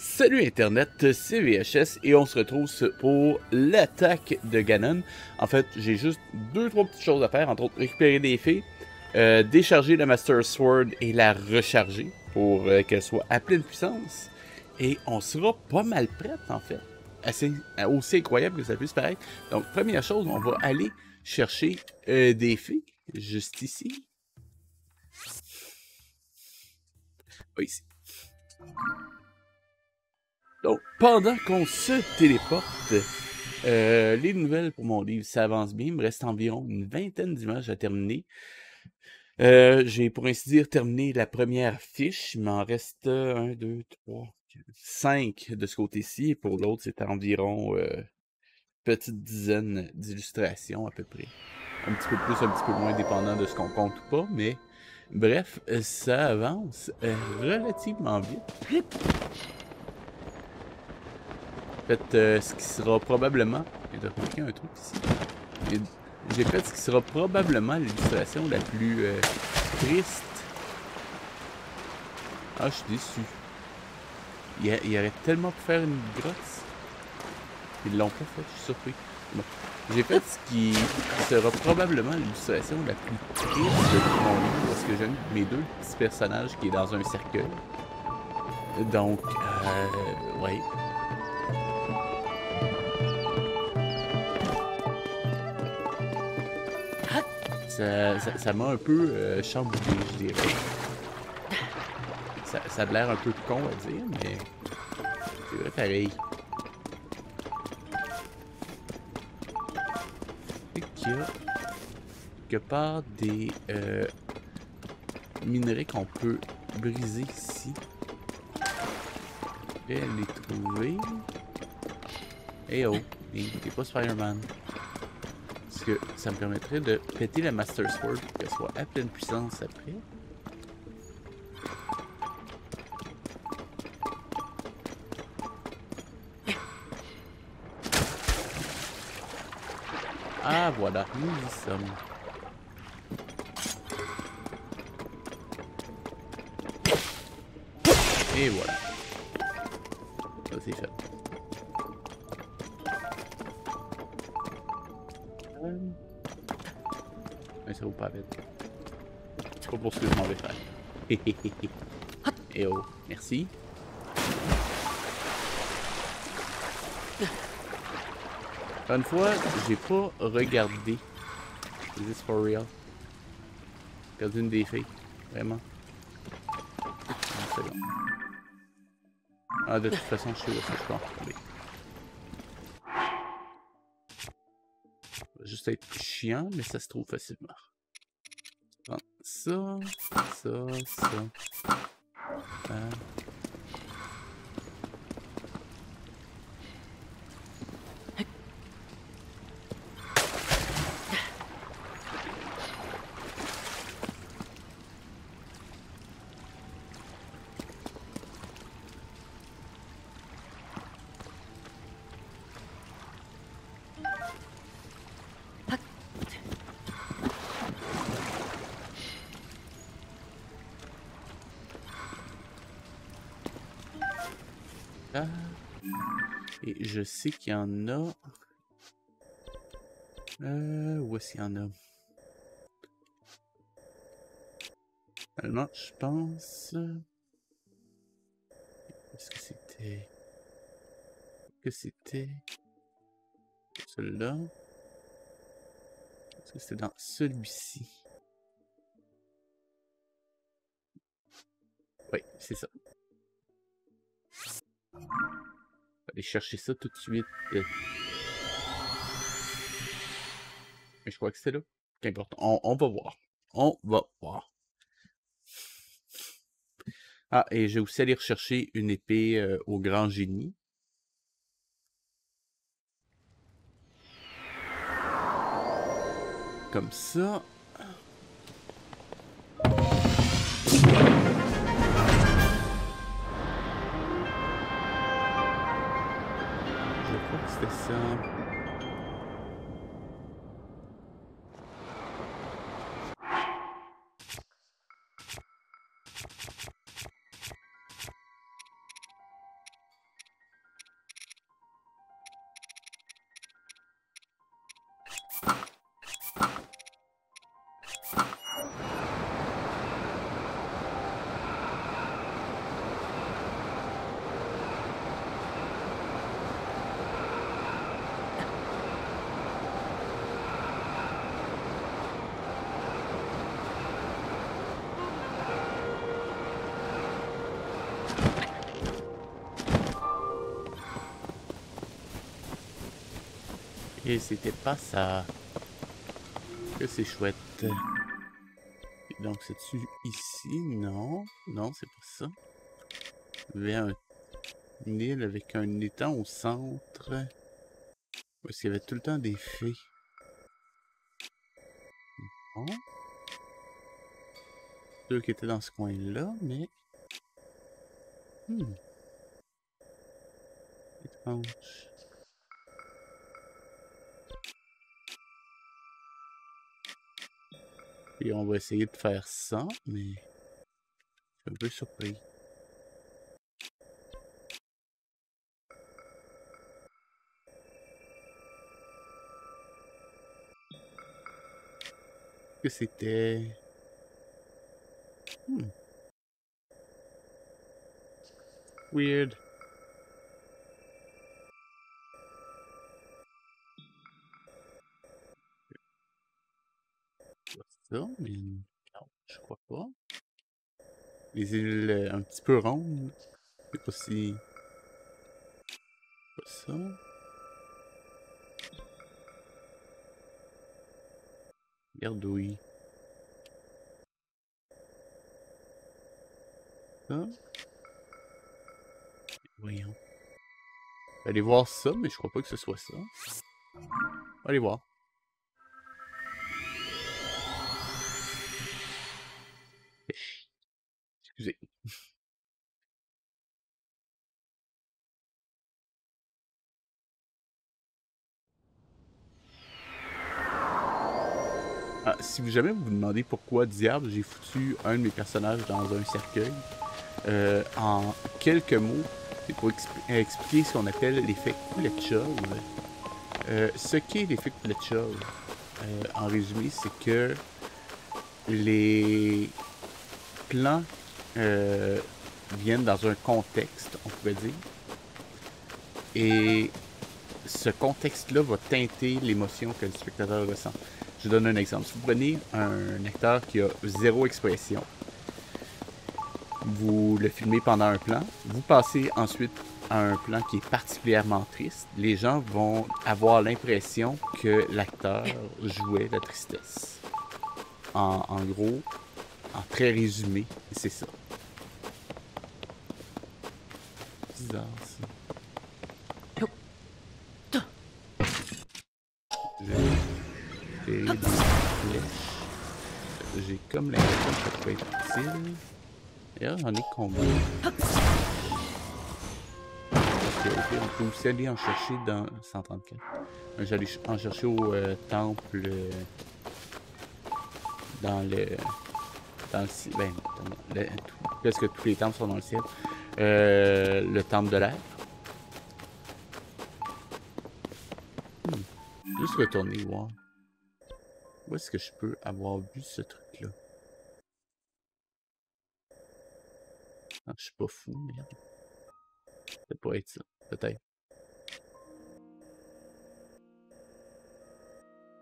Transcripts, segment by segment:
Salut Internet, c'est VHS et on se retrouve pour l'attaque de Ganon. En fait, j'ai juste 2-3 petites choses à faire, entre autres récupérer des fées, décharger la Master Sword et la recharger pour qu'elle soit à pleine puissance. Et on sera pas mal prête en fait. Aussi incroyable que ça puisse paraître. Donc, première chose, on va aller chercher des fées, juste ici. Pas ici. Donc, pendant qu'on se téléporte, les nouvelles pour mon livre, ça avance bien. Il me reste environ une vingtaine d'images à terminer. J'ai, pour ainsi dire, terminé la première fiche. Il m'en reste 1, 2, 3, 5 de ce côté-ci. Et pour l'autre, c'est environ petite dizaine d'illustrations à peu près. Un petit peu plus, un petit peu moins, dépendant de ce qu'on compte ou pas. Mais bref, ça avance relativement vite. En fait, ce qui sera probablement... Il doit manquer un truc ici. J'ai fait ce qui sera probablement l'illustration la plus triste. Ah, je suis déçu. Il aurait tellement pu faire une grotte. Ils l'ont pas fait, je suis surpris. Bon. J'ai fait ce qui sera probablement l'illustration la plus triste de mon livre, parce que j'aime mes deux petits personnages qui est dans un cercueil. Donc, ouais. Ça m'a un peu chamboulé, je dirais. Ça a l'air un peu con à dire, mais c'est vrai pareil. Et qu'il y a quelque part des minerais qu'on peut briser ici. Je vais les trouver. Eh oh, t'es pas Spider-Man. Parce que ça me permettrait de péter la Master Sword pour qu'elle soit à pleine puissance après. Ah voilà, nous y sommes. Et voilà. Ça c'est fait. Mais ça vaut pas vite. C'est pas pour ce que je m'en vais faire. Et oh, merci. Une fois, j'ai pas regardé. Is this for real? Perdu une des filles. Vraiment. Ah, de toute façon, je sais où ça je peux en retrouver. Ça va juste être chiant, mais ça se trouve facilement. Prends ça, ça. Et je sais qu'il y en a. Où est-ce qu'il y en a? Alors, je pense. Est-ce que c'était. Celui-là? Est-ce que c'était dans celui-ci? Oui, c'est ça. On va aller chercher ça tout de suite. Mais je crois que c'est là. Qu'importe. On va voir. On va voir. Ah, et j'ai aussi allé rechercher une épée au grand génie. Comme ça. Je crois que c'était ça. Et c'était pas ça. Que c'est chouette. Et donc, c'est-tu ici? Non. Non, c'est pas ça. Il y avait une île avec un étang au centre. Parce qu'il y avait tout le temps des fées. Bon. Ceux qui étaient dans ce coin-là, mais... Étrange. Et on va essayer de faire ça, mais... Je suis un peu surpris. Que c'était... Weird. Ça, mais... Non, je crois pas. Les îles un petit peu rondes. Je sais pas si... Pas ça. Gardouille. Ça. Voyons. Allez voir ça, mais je crois pas que ce soit ça. Allez voir. Excusez. Ah, si jamais vous vous demandez pourquoi diable j'ai foutu un de mes personnages dans un cercueil, en quelques mots, c'est pour expliquer ce qu'on appelle l'effet Kuleshov. Ce qu'est l'effet Kuleshov, en résumé, c'est que les plans viennent dans un contexte, on pourrait dire, et ce contexte-là va teinter l'émotion que le spectateur ressent. Je donne un exemple. Si vous prenez un acteur qui a zéro expression, vous le filmez pendant un plan, vous passez ensuite à un plan qui est particulièrement triste, les gens vont avoir l'impression que l'acteur jouait la tristesse. En gros, en très résumé, c'est ça. Bizarre, ça. J'ai comme l'impression que ça peut être utile. D'ailleurs, j'en ai combien? Ok, on peut aussi aller en chercher dans 134. J'allais en chercher au temple dans le ciel. Ben, presque tous les temples sont dans le ciel. Le temple de l'air. Juste retourner voir. Où est-ce que je peux avoir vu ce truc-là? Ah, je suis pas fou, merde. Ça pourrait être ça, peut-être.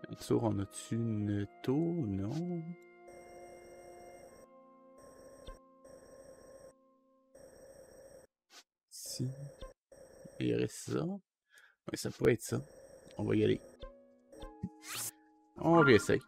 Bien sûr, on a-tu une tour? Non. Si. Il y aurait ça. Ouais, ça pourrait être ça. On va y aller. On réessaye.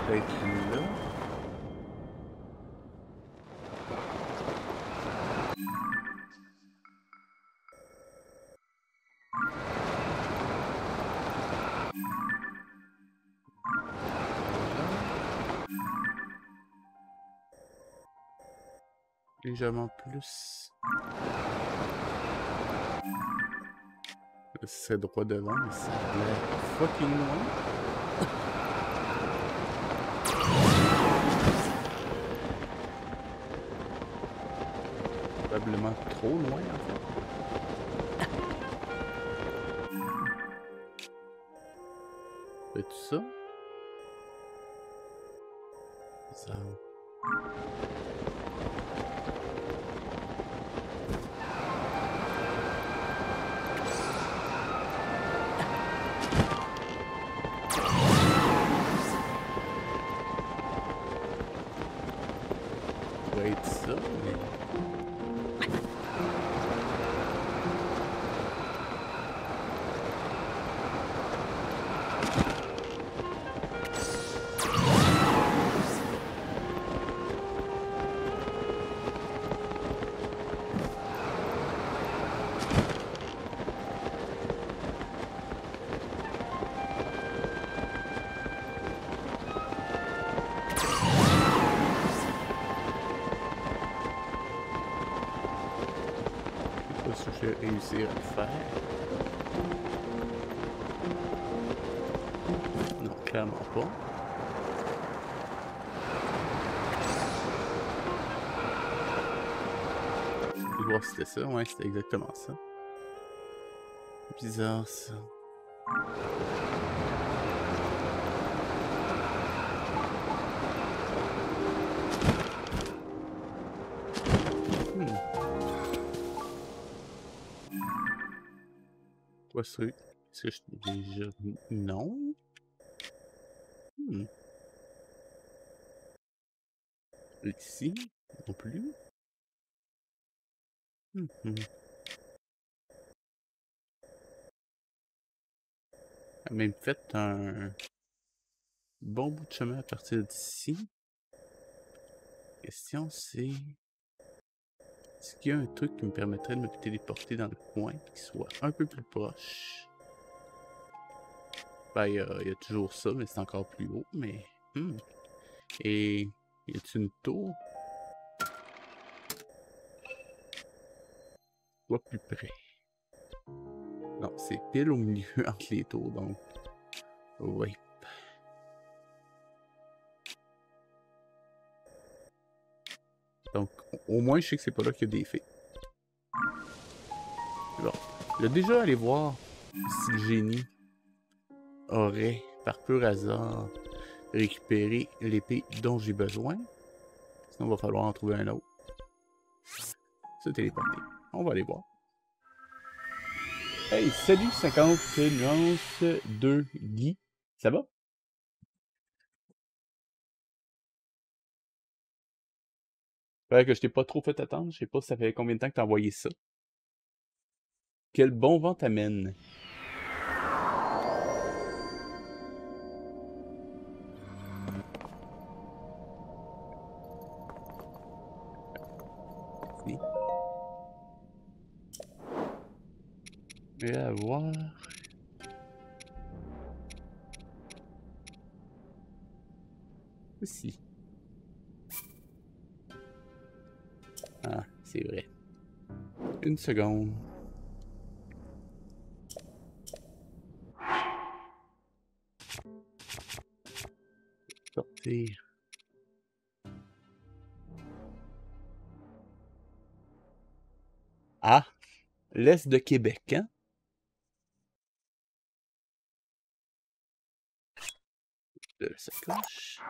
Peut-être là. Légèrement plus. C'est droit devant, mais ça a l'air fucking loin. Probablement trop loin en fait. fait tout ça. Ça. Ça va être ça, mais... Si je vais réussir à le faire. Non, clairement pas. Je vais voir si c'était ça. Ouais, c'était exactement ça. Bizarre ça. Quoi ça? Est-ce que je t'ai déjà... Non? Ici? Non plus? A même fait un bon bout de chemin à partir d'ici. La question c'est... Est-ce qu'il y a un truc qui me permettrait de me téléporter dans le coin et qui soit un peu plus proche? Ben, il y a toujours ça, mais c'est encore plus haut, mais... Et... Y a-t-il une tour? Soit plus près. Non, c'est pile au milieu entre les tours, donc... Oui. Donc, au moins, je sais que c'est pas là qu'il y a des fées. Bon. Je vais déjà aller voir si le génie aurait, par pur hasard, récupéré l'épée dont j'ai besoin. Sinon, il va falloir en trouver un autre. Se téléporter. On va aller voir. Hey, salut 50 nuances de Guy. Ça va? J'espère que je t'ai pas trop fait attendre. Je sais pas si ça fait combien de temps que t'as envoyé ça. Quel bon vent t'amène. Merci. Je vais avoir... Aussi. Ah, c'est vrai. Une seconde. Sortir. Ah! L'Est de Québec, hein? De la sacoche.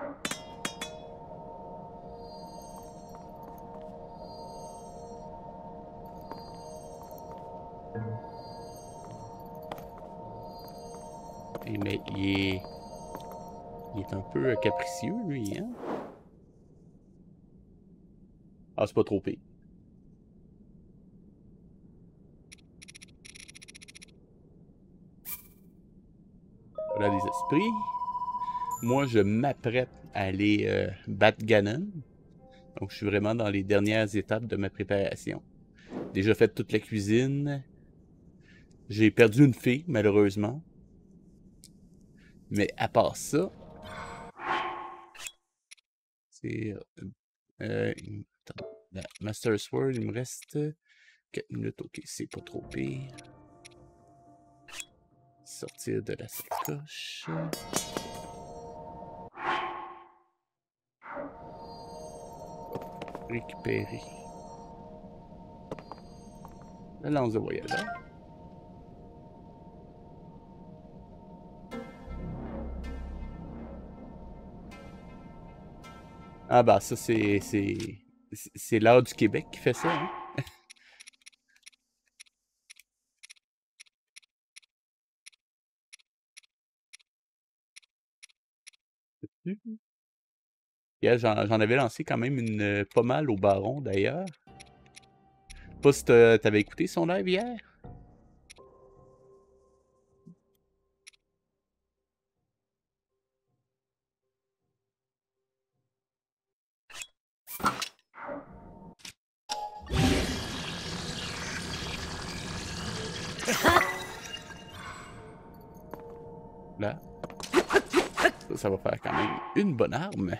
Et mais il est un peu capricieux, lui, hein? Ah, c'est pas trop pire. Voilà des esprits. Moi, je m'apprête à aller battre Ganon. Donc, je suis vraiment dans les dernières étapes de ma préparation. Déjà fait toute la cuisine. J'ai perdu une fille, malheureusement. Mais à part ça... C'est... attends, la Master Sword, il me reste 4 minutes. Ok, c'est pas trop pire. Sortir de la sacoche. Récupérer la lance de voyageur. Ah bah ça c'est l'art du Québec qui fait ça, hein? Mhm. Yeah, j'en avais lancé quand même une pas mal au Baron d'ailleurs. Pas si t'avais écouté son live hier? Là, ça va faire quand même une bonne arme.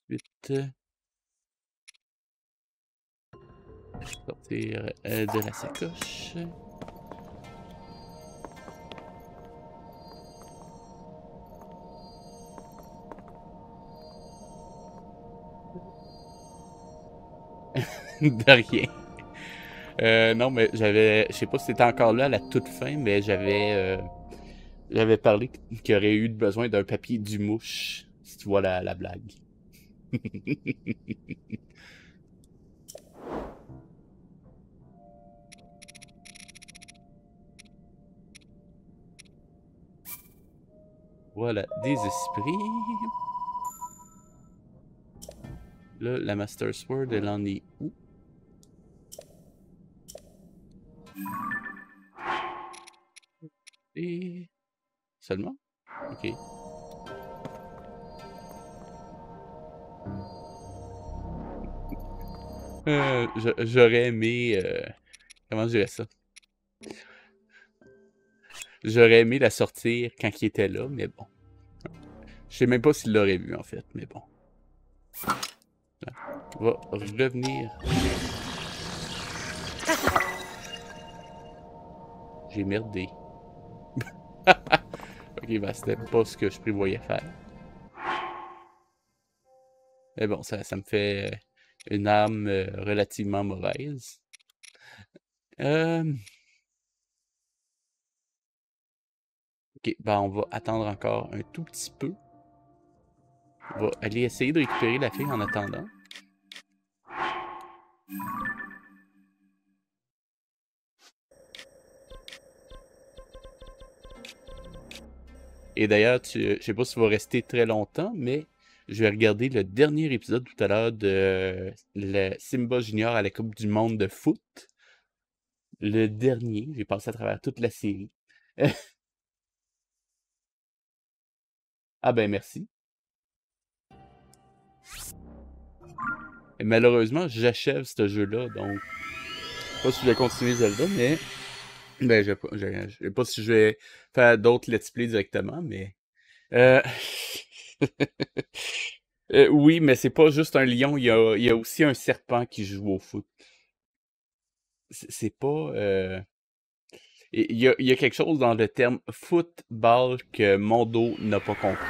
Ensuite, sortir de la sacoche. De rien. Non, mais j'avais. Je sais pas si c'était encore là à la toute fin, mais j'avais parlé qu'il y aurait eu besoin d'un papier du mouche, si tu vois la blague. Voilà, des esprits. Là, la Master Sword, elle en est où? Et... Seulement? Ok. J'aurais aimé... comment je dirais ça? J'aurais aimé la sortir quand il était là, mais bon. Je sais même pas s'il l'aurait vu, en fait, mais bon. On va revenir. J'ai merdé. Ok, bah c'était pas ce que je prévoyais faire. Mais bon, ça me fait une arme relativement mauvaise. Ok, bah on va attendre encore un tout petit peu. On va aller essayer de récupérer la fille en attendant. Et d'ailleurs, je sais pas si tu vas rester très longtemps, mais je vais regarder le dernier épisode tout à l'heure de le Simba Junior à la Coupe du Monde de foot. Le dernier, j'ai passé à travers toute la série. Ah ben merci. Et malheureusement, j'achève ce jeu-là, donc je sais pas si je vais continuer Zelda, mais ben je sais pas si je vais faire d'autres let's play directement, mais euh, oui, mais c'est pas juste un lion, il y a aussi un serpent qui joue au foot. C'est pas il y a quelque chose dans le terme football que Mondo n'a pas compris.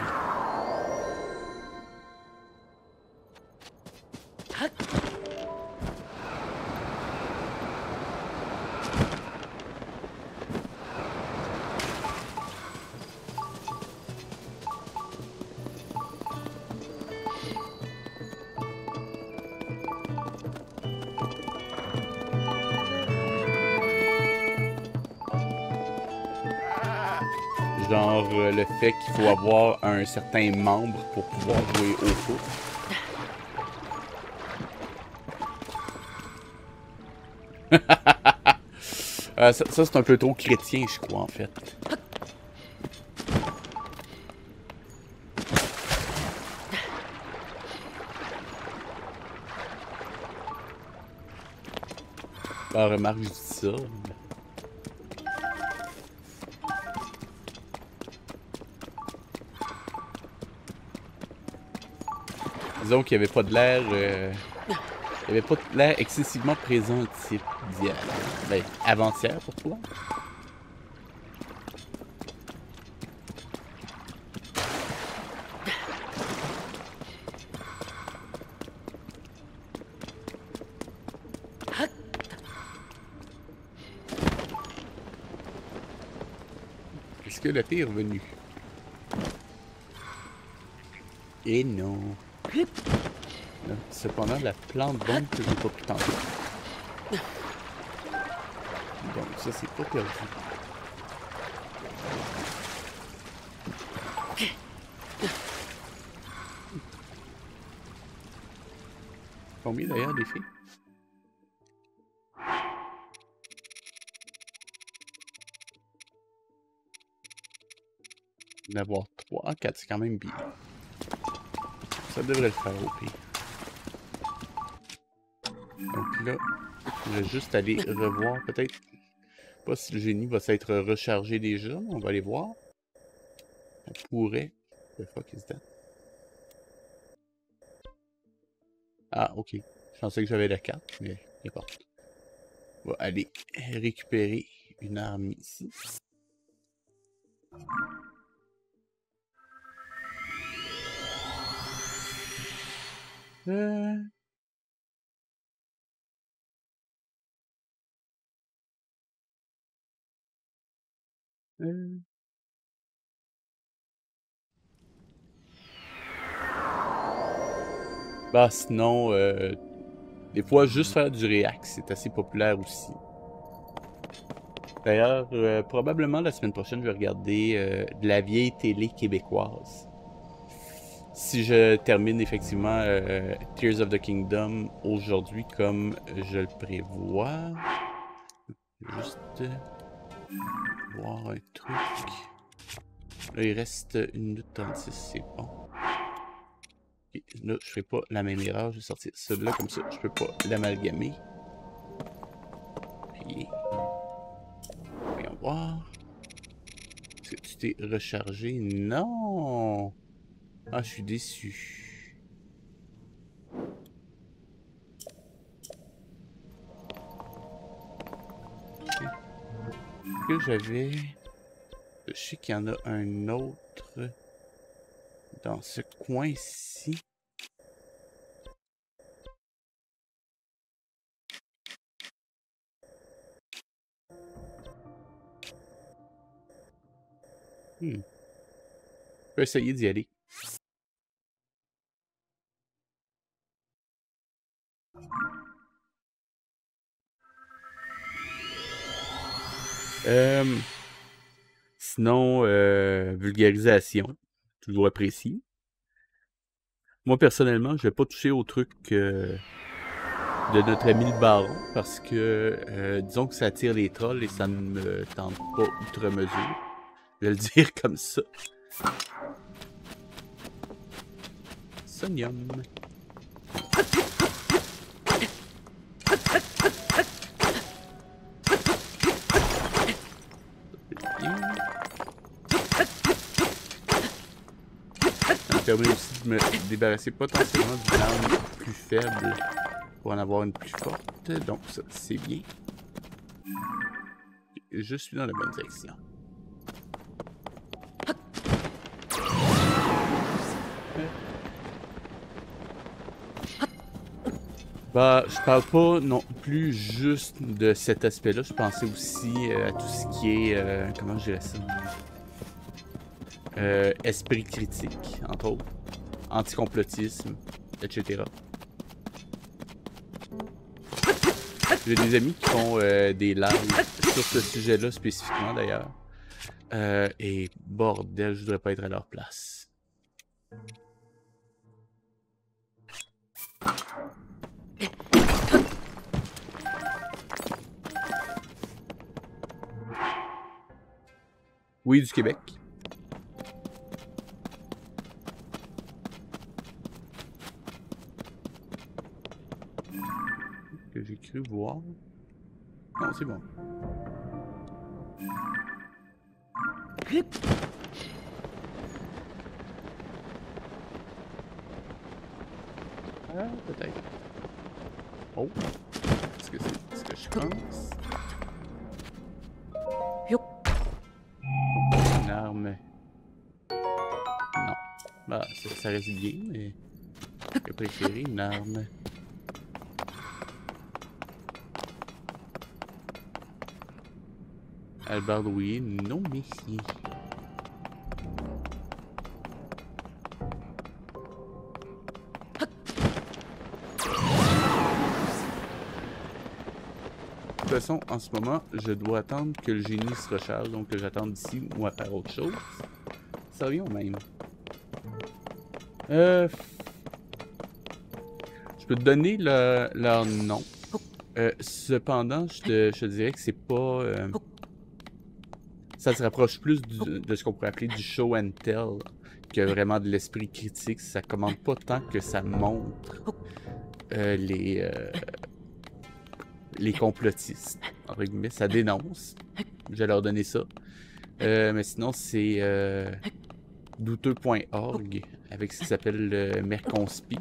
Genre le fait qu'il faut avoir un certain membre pour pouvoir jouer au foot. Ça c'est un peu trop chrétien, je crois, en fait. Bah, remarque, je dis ça. Disons qu'il n'y avait pas de l'air... il n'y avait pas de l'air excessivement présent d'hier. Ben, avant-hier pour toi. Est-ce que le thé est revenu? Et non. Là, cependant, la plante bombe que j'ai pas pris tantôt. Donc ça, c'est pas perdu. Combien d'ailleurs des filles? D'avoir 3, 4, c'est quand même bien. Ça devrait le faire au pire. Donc là, je vais juste aller revoir peut-être. Pas si le génie va s'être rechargé déjà, mais on va aller voir. Ça pourrait. The fuck is that? Ah, ok. Je pensais que j'avais la carte, mais n'importe. On va aller récupérer une arme ici. Bah sinon, des fois juste faire du React, c'est assez populaire aussi. D'ailleurs, probablement la semaine prochaine, je vais regarder de la vieille télé québécoise. Si je termine effectivement Tears of the Kingdom aujourd'hui comme je le prévois, juste voir un truc. Là, il reste 1 minute 36, c'est bon. Et là, je ferai pas la même erreur, je vais sortir celui-là comme ça, je peux pas l'amalgamer. Puis, voyons voir. Est-ce que tu t'es rechargé? Non! Ah, je suis déçu. Okay. Que j'avais... Je sais qu'il y en a un autre dans ce coin-ci. Je peux essayer d'y aller. Sinon, vulgarisation, toujours apprécié. Moi, personnellement, je vais pas toucher au truc de notre ami le baron, parce que, disons que ça attire les trolls et ça ne me tente pas outre mesure. Je vais le dire comme ça. Sonium. Ça me permet aussi de me débarrasser potentiellement d'une arme plus faible pour en avoir une plus forte. Donc ça, c'est bien. Je suis dans la bonne direction. Bah, je parle pas non plus juste de cet aspect-là. Je pensais aussi à tout ce qui est, comment je dirais ça? Esprit critique, entre autres. Anticomplotisme, etc. J'ai des amis qui font des lives sur ce sujet-là spécifiquement d'ailleurs. Et bordel, je voudrais pas être à leur place. Oui, du Québec. Que j'ai cru voir. Non, c'est bon. Ah, peut-être. Oh. Est-ce que c'est ce que je pense? Une arme. Non. Bah, ça reste bien, mais j'ai préféré une arme. Albarde, oui. Non, merci. façon, en ce moment, je dois attendre que le génie se recharge, donc que j'attende ici ou à faire autre chose. Ça revient au même. Je peux te donner leur nom. Cependant, je te dirais que c'est pas... ça se rapproche plus de ce qu'on pourrait appeler du show and tell que vraiment de l'esprit critique. Ça commande pas tant que ça montre les complotistes. Entre guillemets, ça dénonce. Je vais leur donner ça. Mais sinon, c'est douteux.org avec ce qui s'appelle le Merconspi.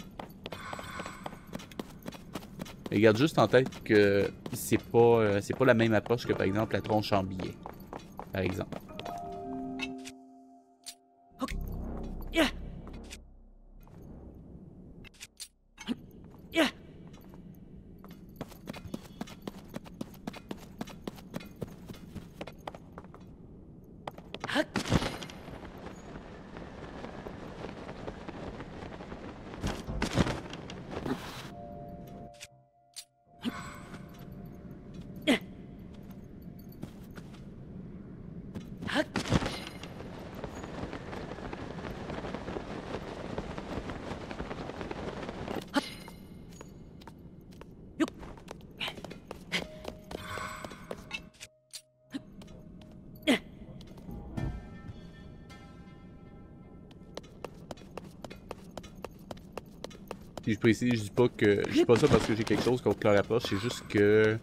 Et garde juste en tête que c'est pas la même approche que par exemple la tronche en billet. Par exemple. Puis je précise, je dis pas ça parce que j'ai quelque chose contre leur approche, c'est juste que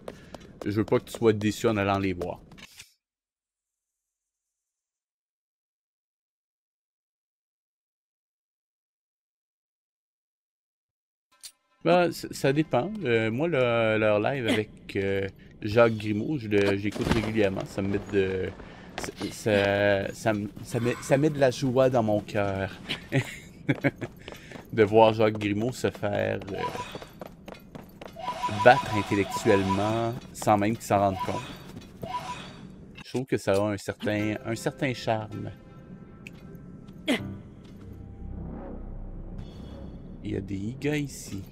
je veux pas que tu sois déçu en allant les voir. Ben, ça dépend. Moi, leur live avec Jacques Grimaud, j'écoute régulièrement. Ça me met de... ça met de la joie dans mon cœur. De voir Jacques Grimaud se faire battre intellectuellement sans même qu'il s'en rende compte. Je trouve que ça a un certain charme. Il y a des gars ici.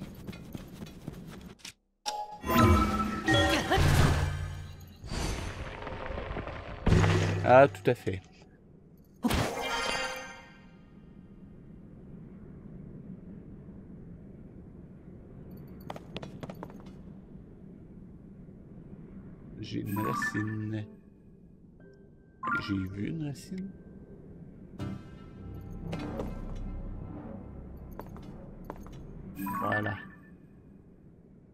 Ah, tout à fait. J'ai une racine. J'ai vu une racine. Voilà.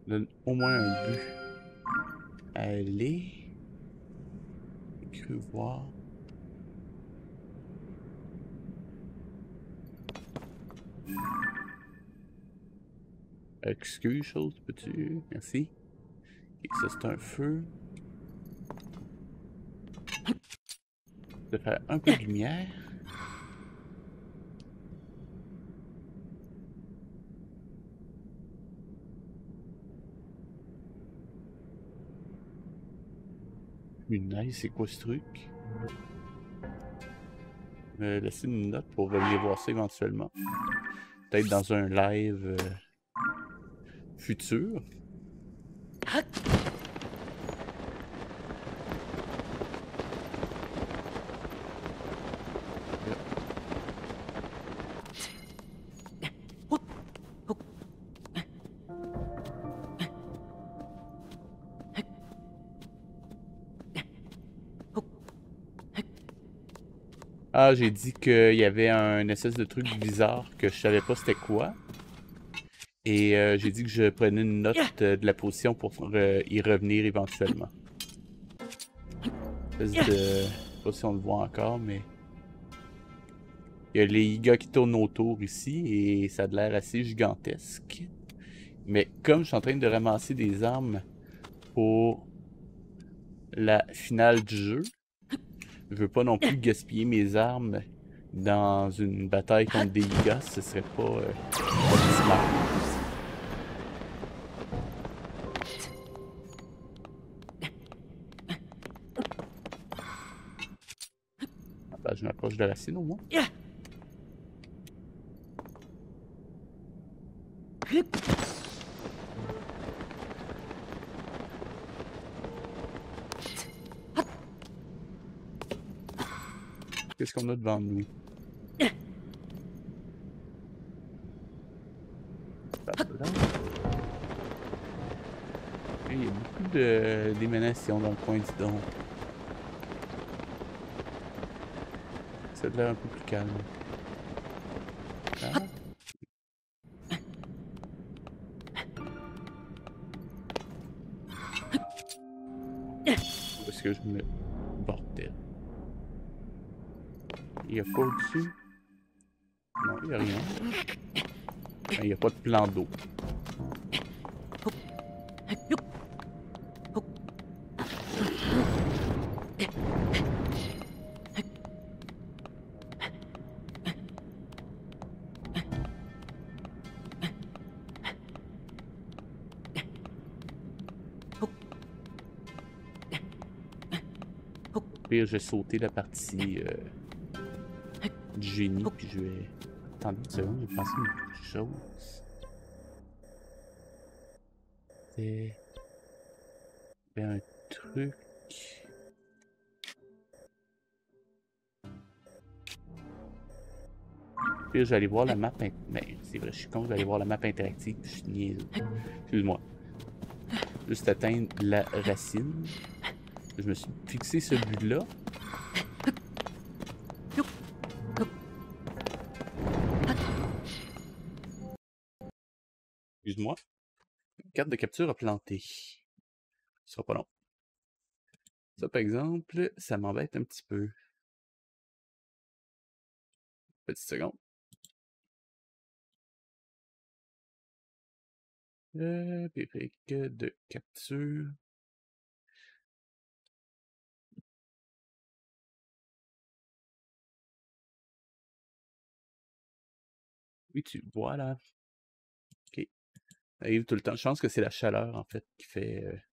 Donne au moins un but. Allez. Cru voir. Excuse, chose, peux-tu? Merci. Et ça, c'est un feu. De faire un peu de lumière. Nice, c'est quoi ce truc? Laissez une note pour venir voir ça éventuellement. Peut-être dans un live futur. Ah, j'ai dit qu'il y avait un espèce de truc bizarre que je savais pas c'était quoi. Et j'ai dit que je prenais une note de la position pour y revenir éventuellement. Espèce de... Je sais pas si on le voit encore, mais... Il y a les gars qui tournent autour ici et ça a l'air assez gigantesque. Mais comme je suis en train de ramasser des armes pour la finale du jeu, je veux pas non plus gaspiller mes armes dans une bataille contre des gars, ce serait pas optimal. Ben, je m'approche de la racine au moins. Qu'est-ce qu'on a devant nous? Il y a beaucoup d'émanations dans le coin du don. Ça a l'air un peu plus calme. Ah. Où est-ce que je me... Bordel. Il n'y a pas au-dessus? Non, il n'y a rien. Il n'y a pas de plan d'eau. Pire, je vais sauter la partie du génie, puis je vais... Attendez une seconde, je vais penser à une chose. C'est... un truc... Pire, je vais aller voir la map... Mais c'est vrai, je suis con, je vais aller voir la map interactive, je suis niaiseux. Excuse-moi. Juste atteindre la racine. Je me suis fixé ce but-là. Excuse-moi. Carte de capture à planter. Ce sera pas long. Ça, par exemple, ça m'embête un petit peu. Petite seconde. Périque de capture. Oui, voilà. Ok. Ça arrive tout le temps. Je pense que c'est la chaleur, en fait, qui fait...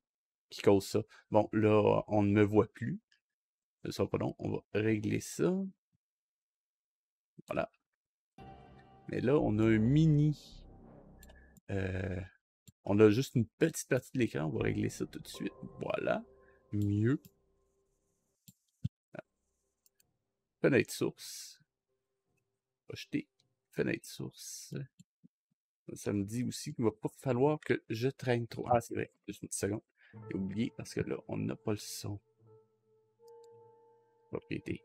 qui cause ça. Bon, là, on ne me voit plus. Ce sera pas long. On va régler ça. Voilà. Mais là, on a un mini... on a juste une petite partie de l'écran. On va régler ça tout de suite. Voilà. Mieux. Fenêtre source. Projeter. Fenêtre source. Ça me dit aussi qu'il va pas falloir que je traîne trop. Ah, c'est vrai. Juste une petite seconde. J'ai oublié parce que là, on n'a pas le son. Propriété.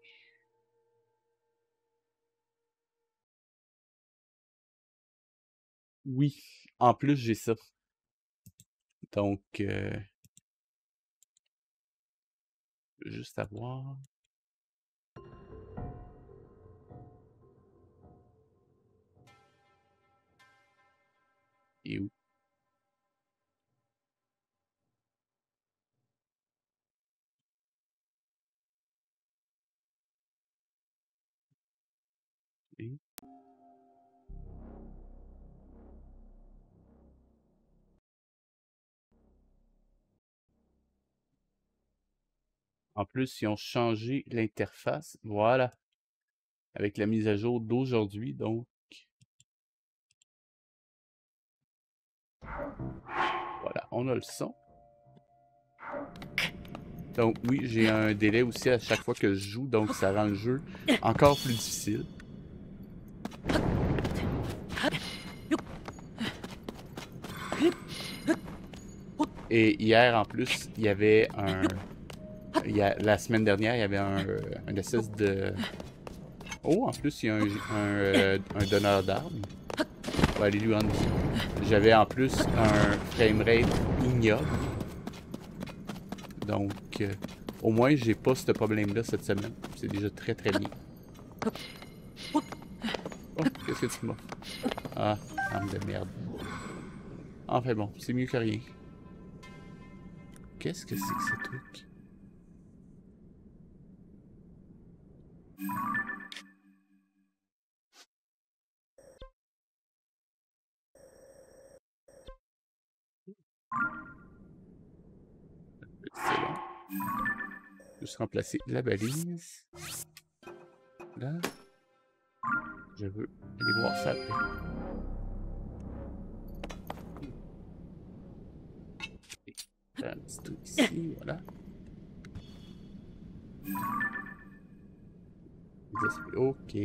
Oui. En plus, j'ai ça. Donc, juste à voir. Et où? Et... En plus, ils ont changé l'interface. Voilà. Avec la mise à jour d'aujourd'hui, donc. Voilà, on a le son. Donc oui, j'ai un délai aussi à chaque fois que je joue, donc ça rend le jeu encore plus difficile. Et hier, en plus, il y avait un... la semaine dernière, il y avait un espèce de... Oh, en plus, il y a un donneur d'armes. On va aller lui en dire. J'avais en plus un framerate ignoble. Donc, au moins, j'ai pas ce problème-là cette semaine. C'est déjà très très bien. Oh, qu'est-ce que tu m'as? Ah, arme de merde. Enfin bon, c'est mieux que rien. Qu'est-ce que c'est que ce truc? C'est bon. Juste remplacer la balise. Là. Je veux aller voir ça après. Un petit truc ici, voilà. Ok.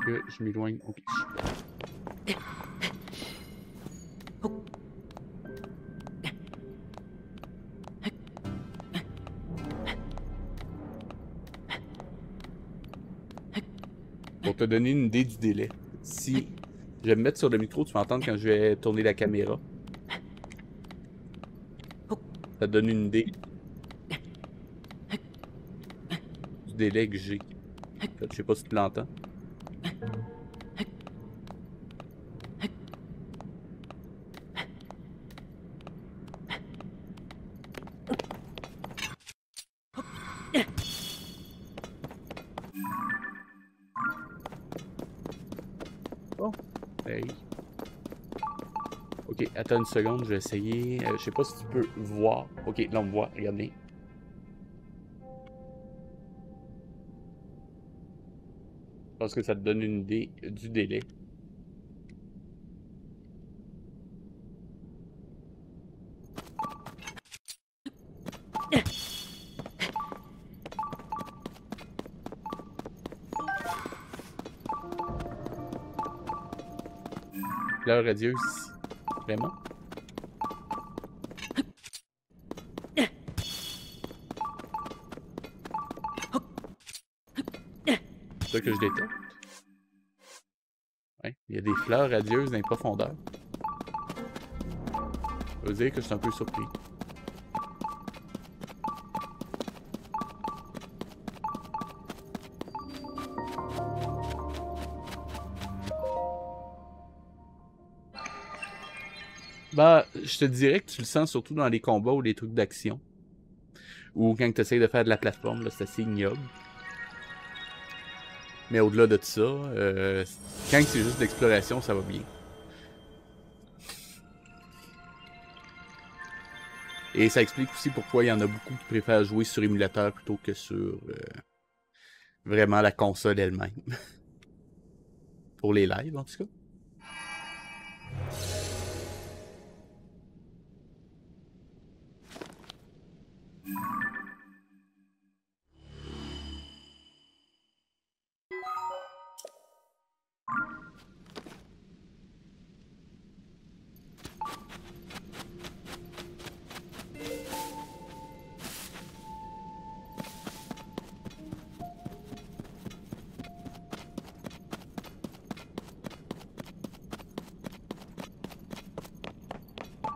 Que je m'éloigne. Ok. Pour te donner une idée du délai, si je vais me mettre sur le micro, tu vas entendre quand je vais tourner la caméra. Ça te donne une idée du délai que j'ai. Je sais pas si tu l'entends. Bon. Hey. Ok, attends une seconde, je vais essayer. Je sais pas si tu peux voir. Ok, là on me voit, regarde bien. Je pense que ça te donne une idée du délai. Fleur radieuse ici. Vraiment? C'est ça que je détecte. Ouais, il y a des fleurs radieuses dans les profondeurs. Ça veut dire que je suis un peu surpris. Bah, je te dirais que tu le sens surtout dans les combats ou les trucs d'action. Ou quand tu essaies de faire de la plateforme, là, c'est assez ignoble. Mais au-delà de ça, quand c'est juste d'exploration, ça va bien. Et ça explique aussi pourquoi il y en a beaucoup qui préfèrent jouer sur émulateur plutôt que sur vraiment la console elle-même. Pour les lives, en tout cas.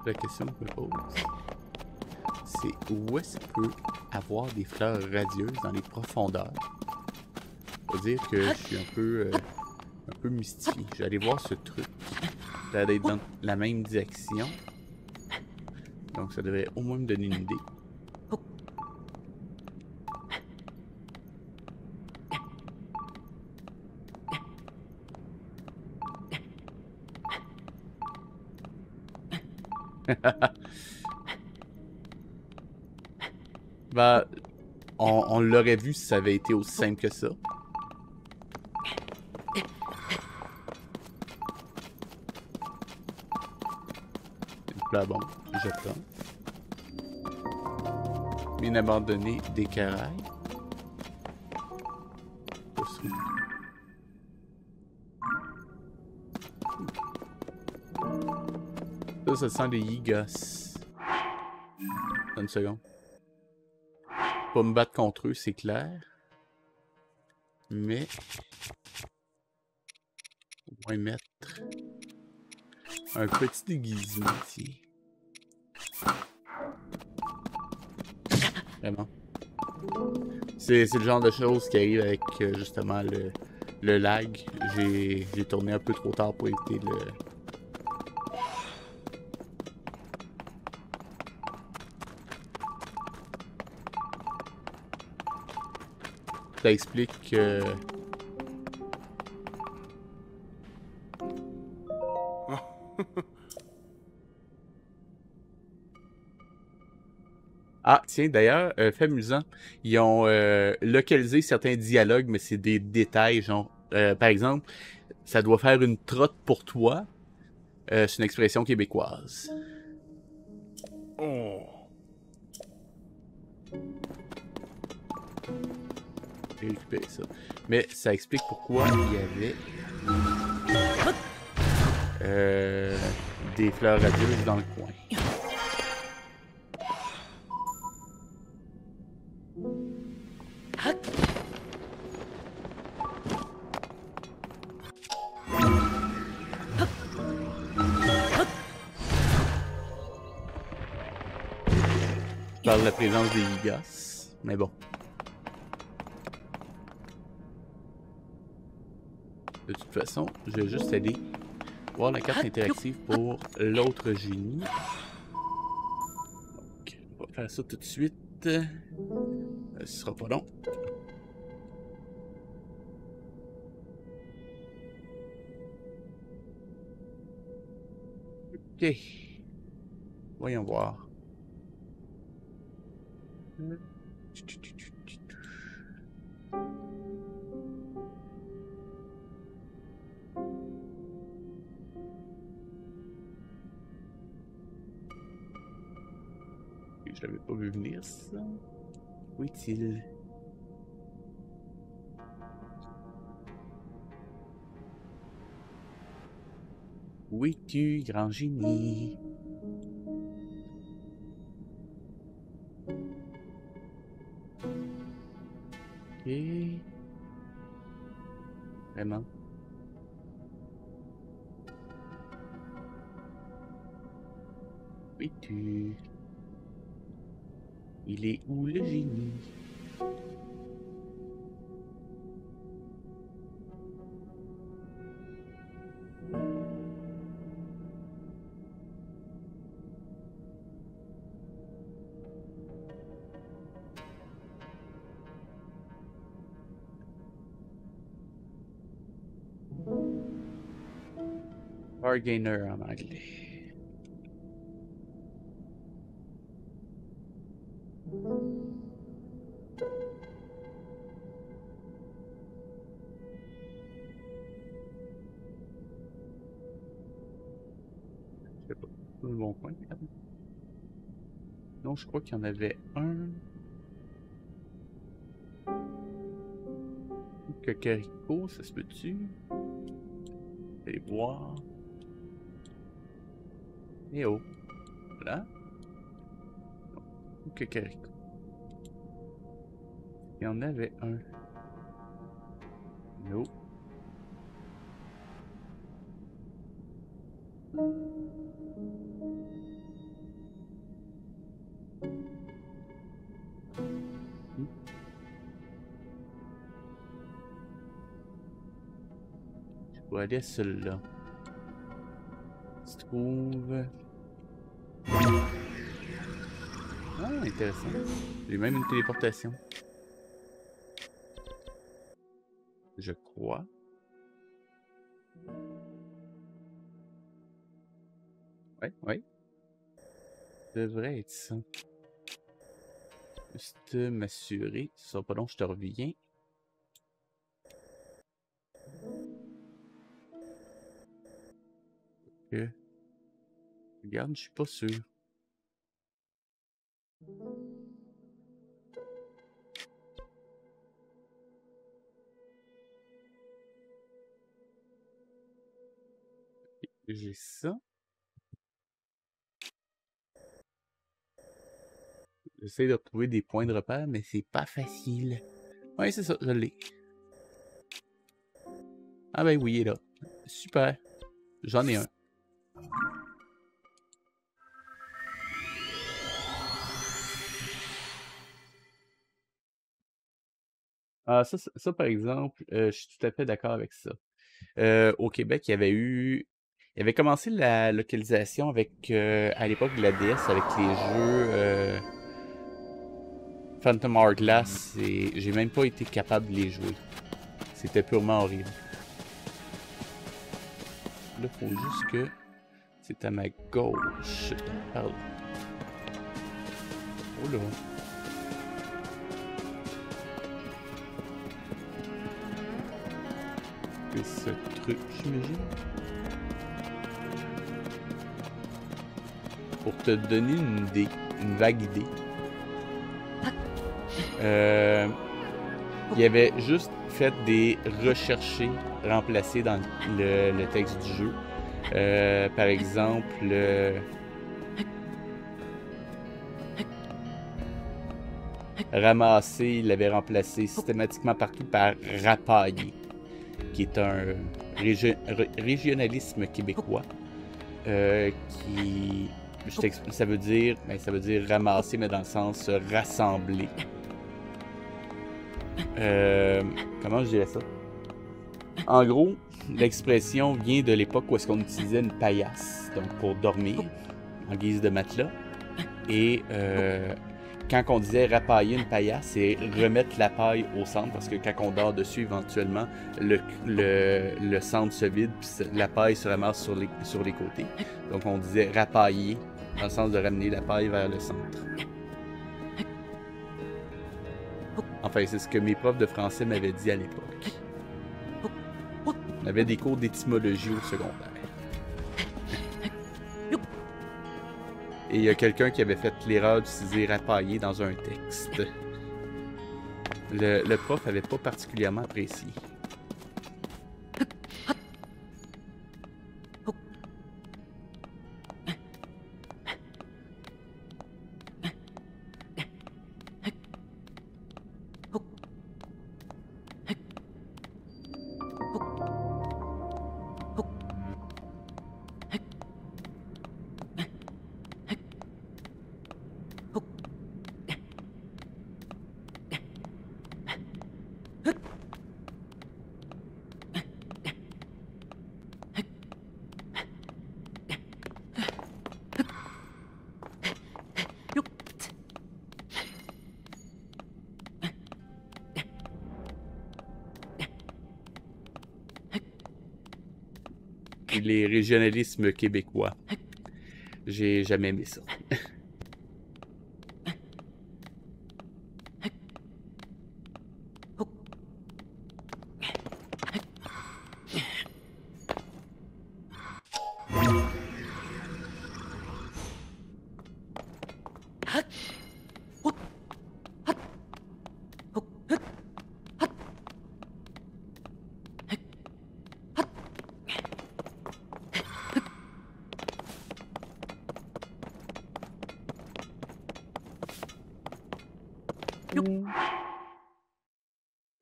La question que je me pose, c'est où est-ce qu'on peut avoir des fleurs radieuses dans les profondeurs? Ça veut dire que je suis un peu mystifié. Je vais aller voir ce truc. Ça va être dans la même direction. Donc ça devrait au moins me donner une idée. Bah, on l'aurait vu si ça avait été aussi simple que ça. Là, bon, j'attends. Mine abandonnée d'écaraille. Ça sent des Yigos. Une seconde. Pas me battre contre eux, c'est clair. Mais... on va mettre... un petit déguisement ici. Vraiment. C'est le genre de choses qui arrive avec justement le lag. J'ai tourné un peu trop tard pour éviter le... Ça explique que... Ah, tiens, d'ailleurs, fait amusant. Ils ont localisé certains dialogues, mais c'est des détails, genre... par exemple, ça doit faire une trotte pour toi. C'est une expression québécoise. Oh, J'ai récupéré ça. Mais ça explique pourquoi il y avait des fleurs adultes dans le coin. Par la présence des Yigas, mais bon. De toute façon, je vais juste aller voir la carte interactive pour l'autre génie. Donc, on va faire ça tout de suite. Ce sera pas long. Ok. Voyons voir. Je l'avais pas vu venir, ça. Où est-il? Où es-tu, grand génie? Ok. Vraiment. Où es-tu? Il est où le génie? Bargainer en anglais. Je sais pas. Tout le bon coin. Non, je crois qu'il y en avait un. Cocorico, ça se peut-tu? Allez voir. Et oh. Voilà. Non. Cocorico. Il y en avait un. Non. Je vais aller à celui-là. Se trouve. Ah, intéressant. J'ai même une téléportation. Je crois. Ouais, ouais. Devrait être ça. Juste m'assurer. Ce sera pas long, je te reviens. Que... Regarde, je suis pas sûr. J'ai ça. J'essaie de retrouver des points de repère, mais c'est pas facile. Ouais, c'est ça, je l'ai. Ah ben oui, il est là. Super. J'en ai un. Ah, ça par exemple, je suis tout à fait d'accord avec ça. Au Québec, il y avait eu... Il y avait commencé la localisation avec, à l'époque de la DS, avec les jeux Phantom Hourglass, et j'ai même pas été capable de les jouer. C'était purement horrible. Là, faut juste que... C'est à ma gauche. Pardon. Oh là. C'est ce truc, j'imagine. Pour te donner une idée, une vague idée. Il avait juste fait des recherchés remplacés dans le texte du jeu. Par exemple, ramasser, il l'avait remplacé systématiquement partout par rapailler, qui est un régionalisme québécois qui... ça veut dire ramasser, mais dans le sens rassembler. Comment je dirais ça? En gros, l'expression vient de l'époque où est-ce qu'on utilisait une paillasse, donc pour dormir, en guise de matelas. Et quand on disait rapailler une paillasse, c'est remettre la paille au centre, parce que quand on dort dessus, éventuellement, le centre se vide, puis la paille se ramasse sur les côtés. Donc on disait rapailler, dans le sens de ramener la paille vers le centre. Enfin, c'est ce que mes profs de français m'avaient dit à l'époque. On avait des cours d'étymologie au secondaire. Et il y a quelqu'un qui avait fait l'erreur d'utiliser rapailler dans un texte. Le prof avait pas particulièrement apprécié. Les régionalismes québécois. J'ai jamais aimé ça.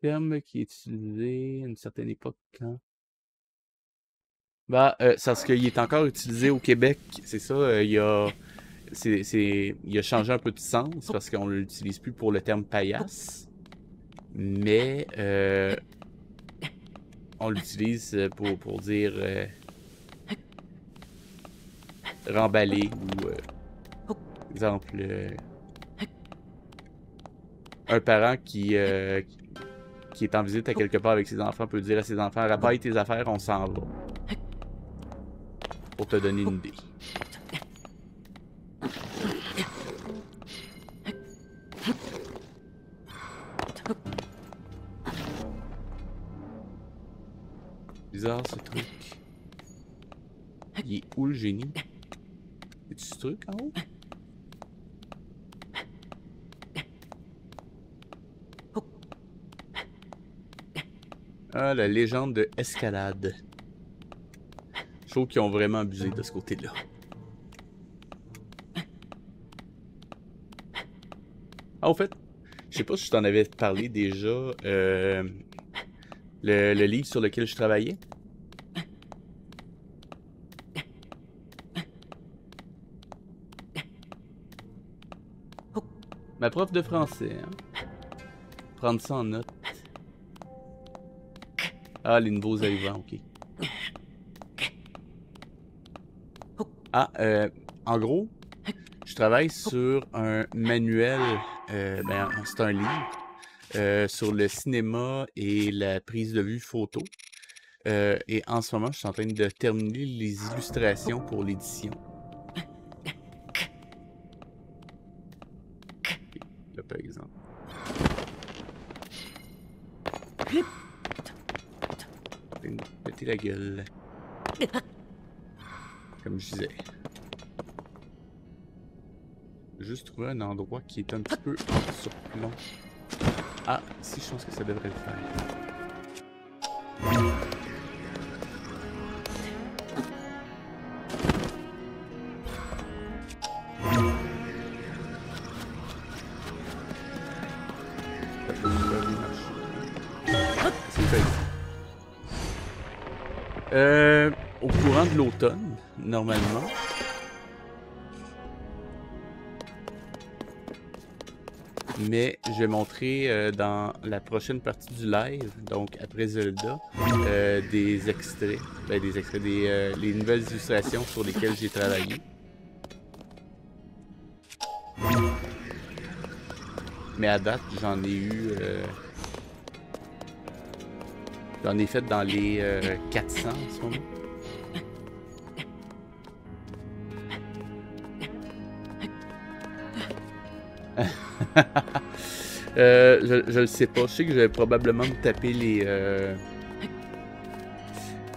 Terme qui est utilisé à une certaine époque quand... Bah, c'est parce qu'il est encore utilisé au Québec, c'est ça, il a changé un peu de sens parce qu'on ne l'utilise plus pour le terme paillasse, mais on l'utilise pour dire remballer ou exemple un parent qui est en visite à quelque part avec ses enfants peut dire à ses enfants rapaille tes affaires, on s'en va. Pour te donner une idée. Bizarre ce truc. Il est où le génie? Y'a-tu ce truc en haut? Ah, la légende de Escalade. Je trouve qu'ils ont vraiment abusé de ce côté-là. Ah, au fait, je sais pas si je t'en avais parlé déjà, le livre sur lequel je travaillais. Ma prof de français, hein? Prendre ça en note. Ah, les nouveaux arrivants, ok. Ah, en gros, je travaille sur un manuel, ben, c'est un livre, sur le cinéma et la prise de vue photo. Et en ce moment, je suis en train de terminer les illustrations pour l'édition. Là, par exemple. Péter la gueule. Comme je disais. Juste trouver un endroit qui est un petit peu en surplomb. Ah, si, je pense que ça devrait le faire. Au courant de l'automne, normalement. Mais je vais montrer dans la prochaine partie du live, donc après Zelda, des extraits. Ben, des extraits, les nouvelles illustrations sur lesquelles j'ai travaillé. Mais à date, j'en ai eu... j'en ai fait dans les 400 en ce moment. Je le sais pas. Je sais que je vais probablement me taper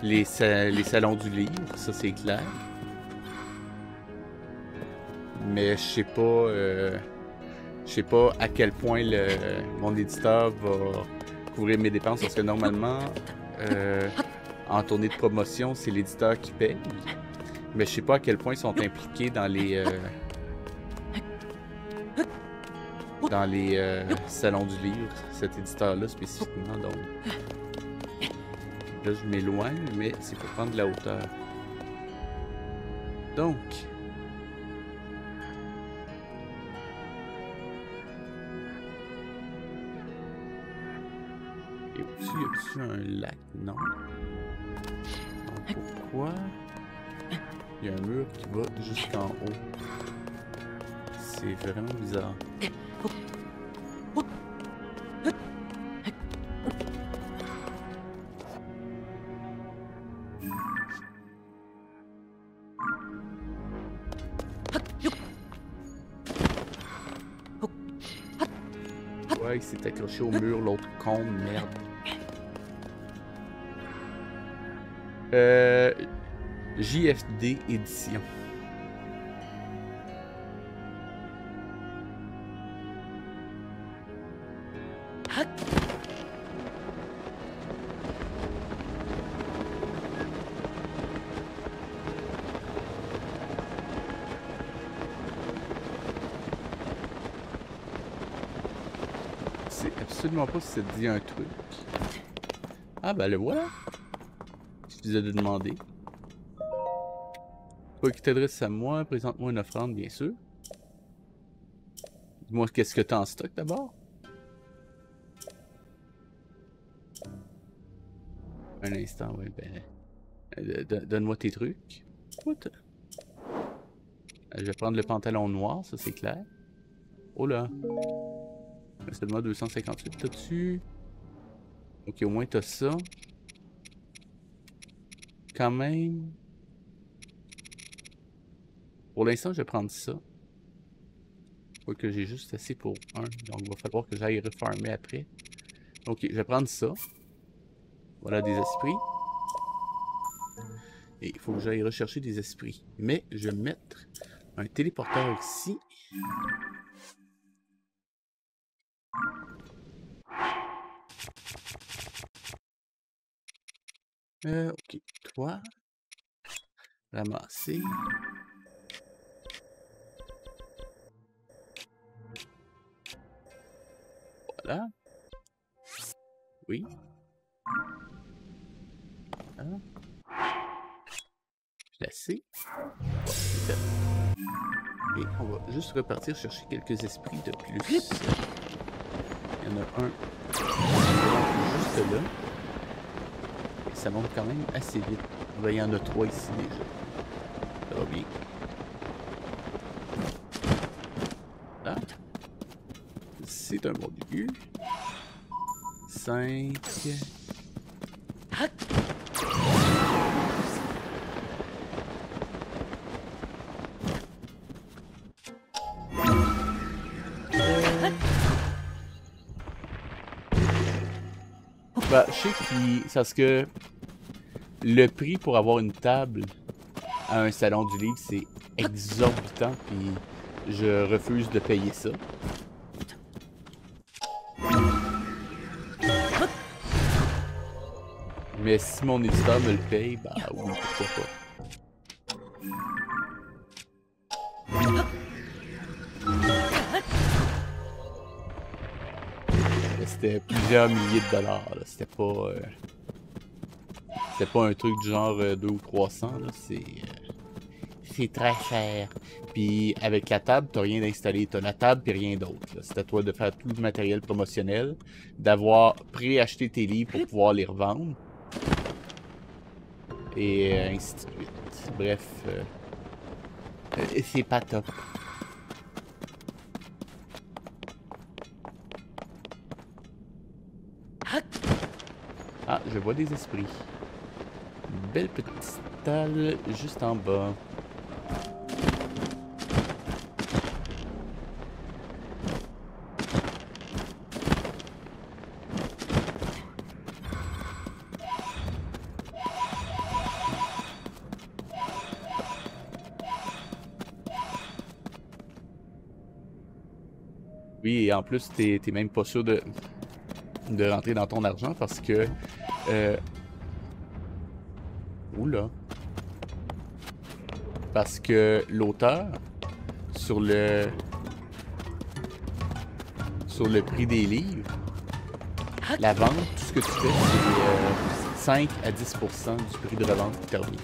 les salons du livre, ça c'est clair. Mais je sais pas à quel point mon éditeur va couvrir mes dépenses parce que normalement, en tournée de promotion, c'est l'éditeur qui paye. Mais je sais pas à quel point ils sont impliqués dans les salons du livre, cet éditeur-là spécifiquement. Donc là, je m'éloigne, mais c'est pour prendre de la hauteur. Donc, et au-dessus, y a-t-il un lac? Non. Donc, pourquoi il y a un mur qui va jusqu'en haut? C'est vraiment bizarre. Ouais, il s'est accroché au mur, l'autre con, merde. JFD édition. Absolument pas si ça te dit un truc. Ah ben le voilà. Je te disais de demander. Quoi qui t'adresse à moi, présente-moi une offrande, bien sûr. Dis-moi qu'est-ce que t'as en stock d'abord. Un instant, ouais, ben. Donne-moi tes trucs. What? Je vais prendre le pantalon noir, ça c'est clair. Oh là. Seulement 258 là-dessus. Ok, au moins t'as ça. Quand même. Pour l'instant, je vais prendre ça. Quoique j'ai juste assez pour un. Donc il va falloir que j'aille refarmer après. Ok, je vais prendre ça. Voilà des esprits. Et il faut que j'aille rechercher des esprits. Mais je vais mettre un téléporteur ici. Ok, toi. Ramasser. Voilà. Oui. Hein? Placer. Et on va juste repartir chercher quelques esprits de plus. Il y en a un juste là. Et ça monte quand même assez vite. Ben, il y en a 3 ici déjà. Ça va bien. Là. C'est un bon début. 5. Bah, je sais qu'il... Parce que le prix pour avoir une table à un salon du livre, c'est exorbitant, puis je refuse de payer ça. Mais si mon éditeur me le paye, bah oui, pourquoi pas. C'était plusieurs milliers de dollars, c'était pas un truc du genre 200 ou 300, là, c'est très cher. Puis avec la table, t'as rien d'installé, t'as la table puis rien d'autre. C'est à toi de faire tout le matériel promotionnel, d'avoir préacheté tes livres pour pouvoir les revendre. Et ainsi de suite. Bref, c'est pas top. Ah, je vois des esprits. Une belle petite salle juste en bas. Oui, et en plus, t'es même pas sûr de rentrer dans ton argent parce que... Oula. Parce que l'auteur, sur le prix des livres, la vente, tout ce que tu fais, c'est 5 à 10% du prix de revente qui t'a remis.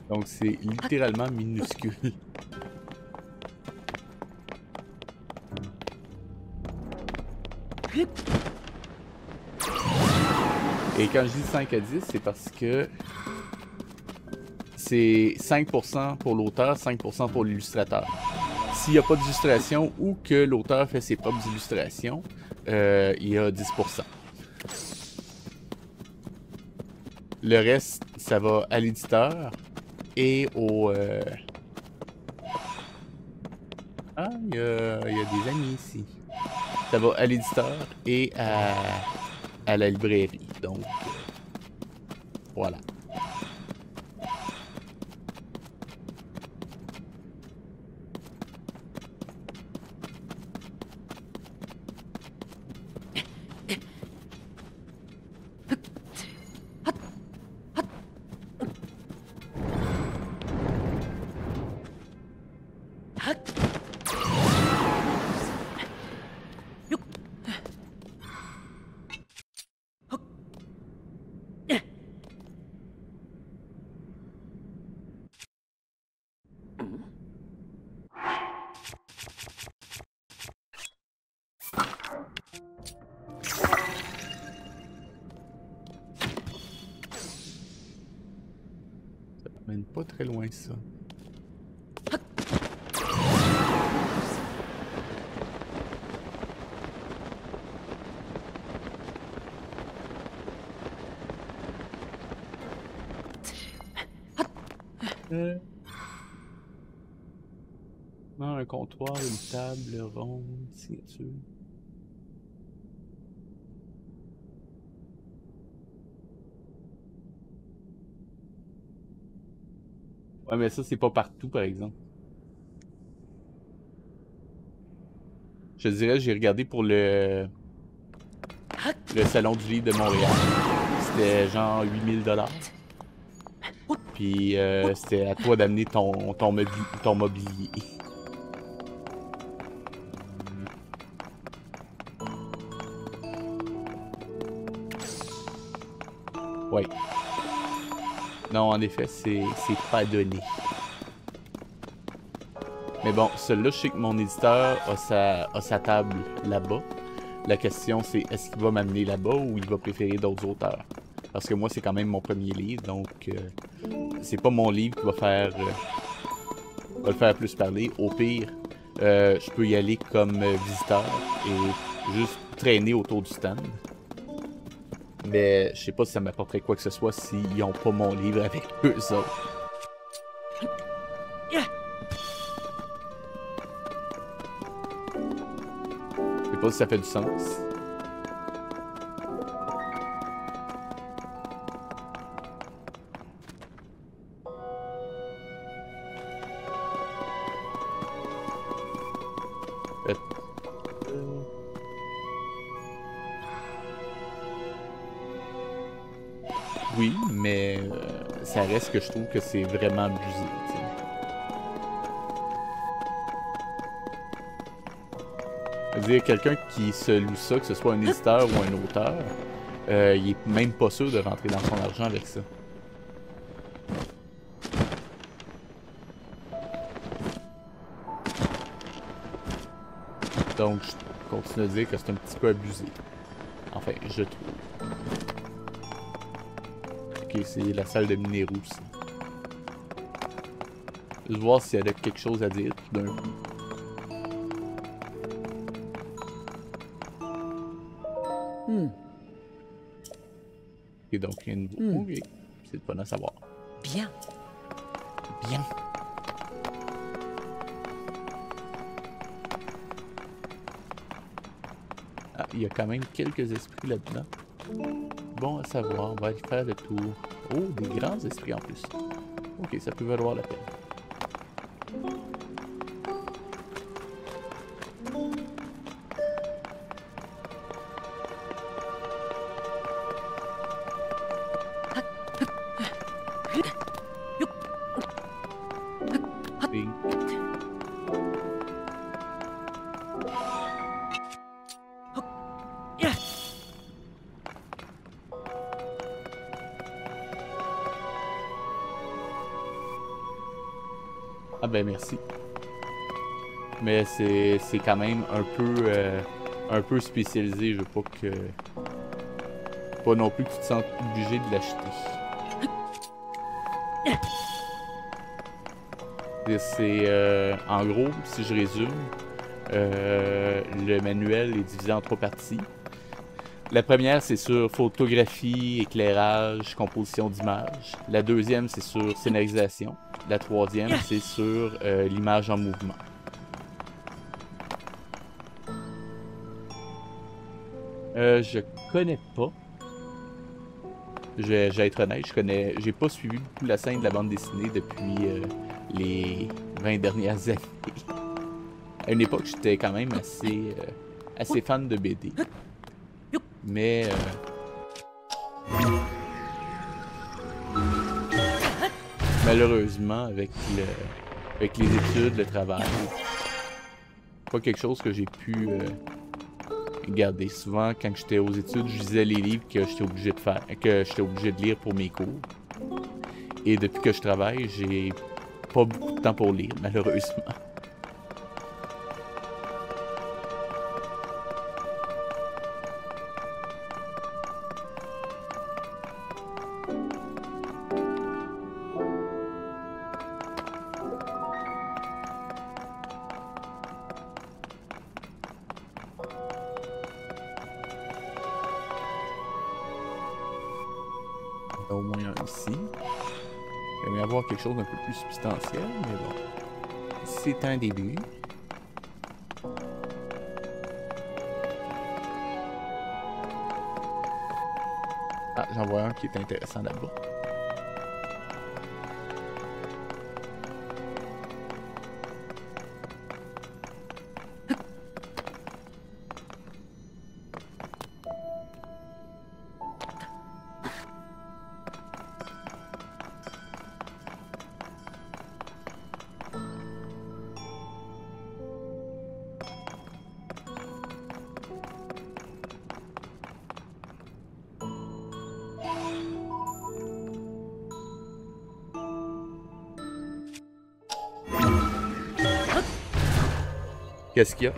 Donc c'est littéralement minuscule. Et quand je dis 5 à 10, c'est parce que c'est 5% pour l'auteur, 5% pour l'illustrateur. S'il n'y a pas d'illustration ou que l'auteur fait ses propres illustrations, il y a 10%. Le reste, ça va à l'éditeur et au... Ah, il y a des amis ici. Ça va à l'éditeur et à la librairie. Donc, voilà. Ça mène pas très loin, ça. Non, un comptoir, une table ronde, signature. Ouais, mais ça, c'est pas partout, par exemple. Je dirais, j'ai regardé pour le Salon du Livre de Montréal. C'était genre 8000 $. Puis c'était à toi d'amener ton mobilier. Ouais. Non, en effet, c'est pas donné. Mais bon, celui-là, je sais que mon éditeur a sa table là-bas. La question, c'est est-ce qu'il va m'amener là-bas ou il va préférer d'autres auteurs? Parce que moi, c'est quand même mon premier livre, donc c'est pas mon livre qui va le faire plus parler. Au pire, je peux y aller comme visiteur et juste traîner autour du stand. Mais je sais pas si ça m'apporterait quoi que ce soit s'ils n'ont pas mon livre avec eux autres. pas si ça fait du sens. Oui, mais ça reste que je trouve que c'est vraiment abusé. T'sais. Je veux dire, quelqu'un qui se loue ça, que ce soit un éditeur ou un auteur, il est même pas sûr de rentrer dans son argent avec ça. Donc, je continue à dire que c'est un petit peu abusé. Enfin, je trouve. Ok, c'est la salle de minéraux aussi. Juste voir s'il y avait quelque chose à dire tout d'un coup. Et donc, il y a une nouveau. Ok, c'est pas à savoir. Bien. Bien. Ah, il y a quand même quelques esprits là-dedans. Bon à savoir, on va aller faire le tour. Oh, des grands esprits en plus. Ok, ça peut valoir la peine. Pink. Ah ben merci. Mais c'est quand même un peu spécialisé. Je veux pas que... Pas non plus que tu te sentes obligé de l'acheter. En gros, si je résume, le manuel est divisé en 3 parties. La première, c'est sur photographie, éclairage, composition d'images. La deuxième, c'est sur scénarisation. La troisième, c'est sur l'image en mouvement. Je connais pas. Je vais être honnête, j'ai pas suivi beaucoup la scène de la bande dessinée depuis les 20 dernières années. À une époque, j'étais quand même assez fan de BD. Mais malheureusement, avec les études, le travail, pas quelque chose que j'ai pu garder. Souvent, quand j'étais aux études, je lisais les livres que j'étais obligé de faire, que j'étais obligé de lire pour mes cours. Et depuis que je travaille, j'ai pas beaucoup de temps pour lire, malheureusement. Au moins un ici. J'aimerais avoir quelque chose d'un peu plus substantiel, mais bon. C'est un début. Ah, j'en vois un qui est intéressant là-bas. Qu'est-ce qu'il y a?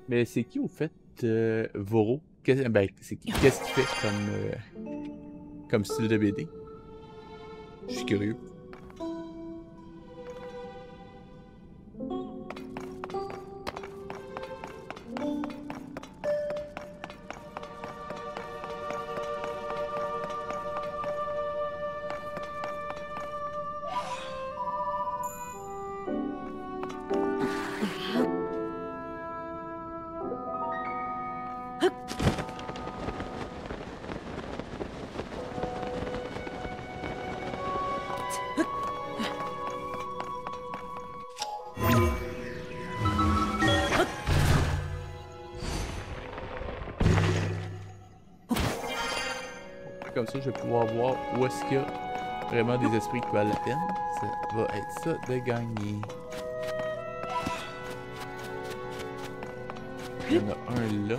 Mais c'est qui au fait Voro? Ben, c'est qui? Qu'est-ce qu'il fait comme style de BD? Je suis curieux. Comme ça, je vais pouvoir voir où est-ce qu'il y a vraiment des esprits qui valent la peine. Ça va être ça de gagner. Il y en a un là.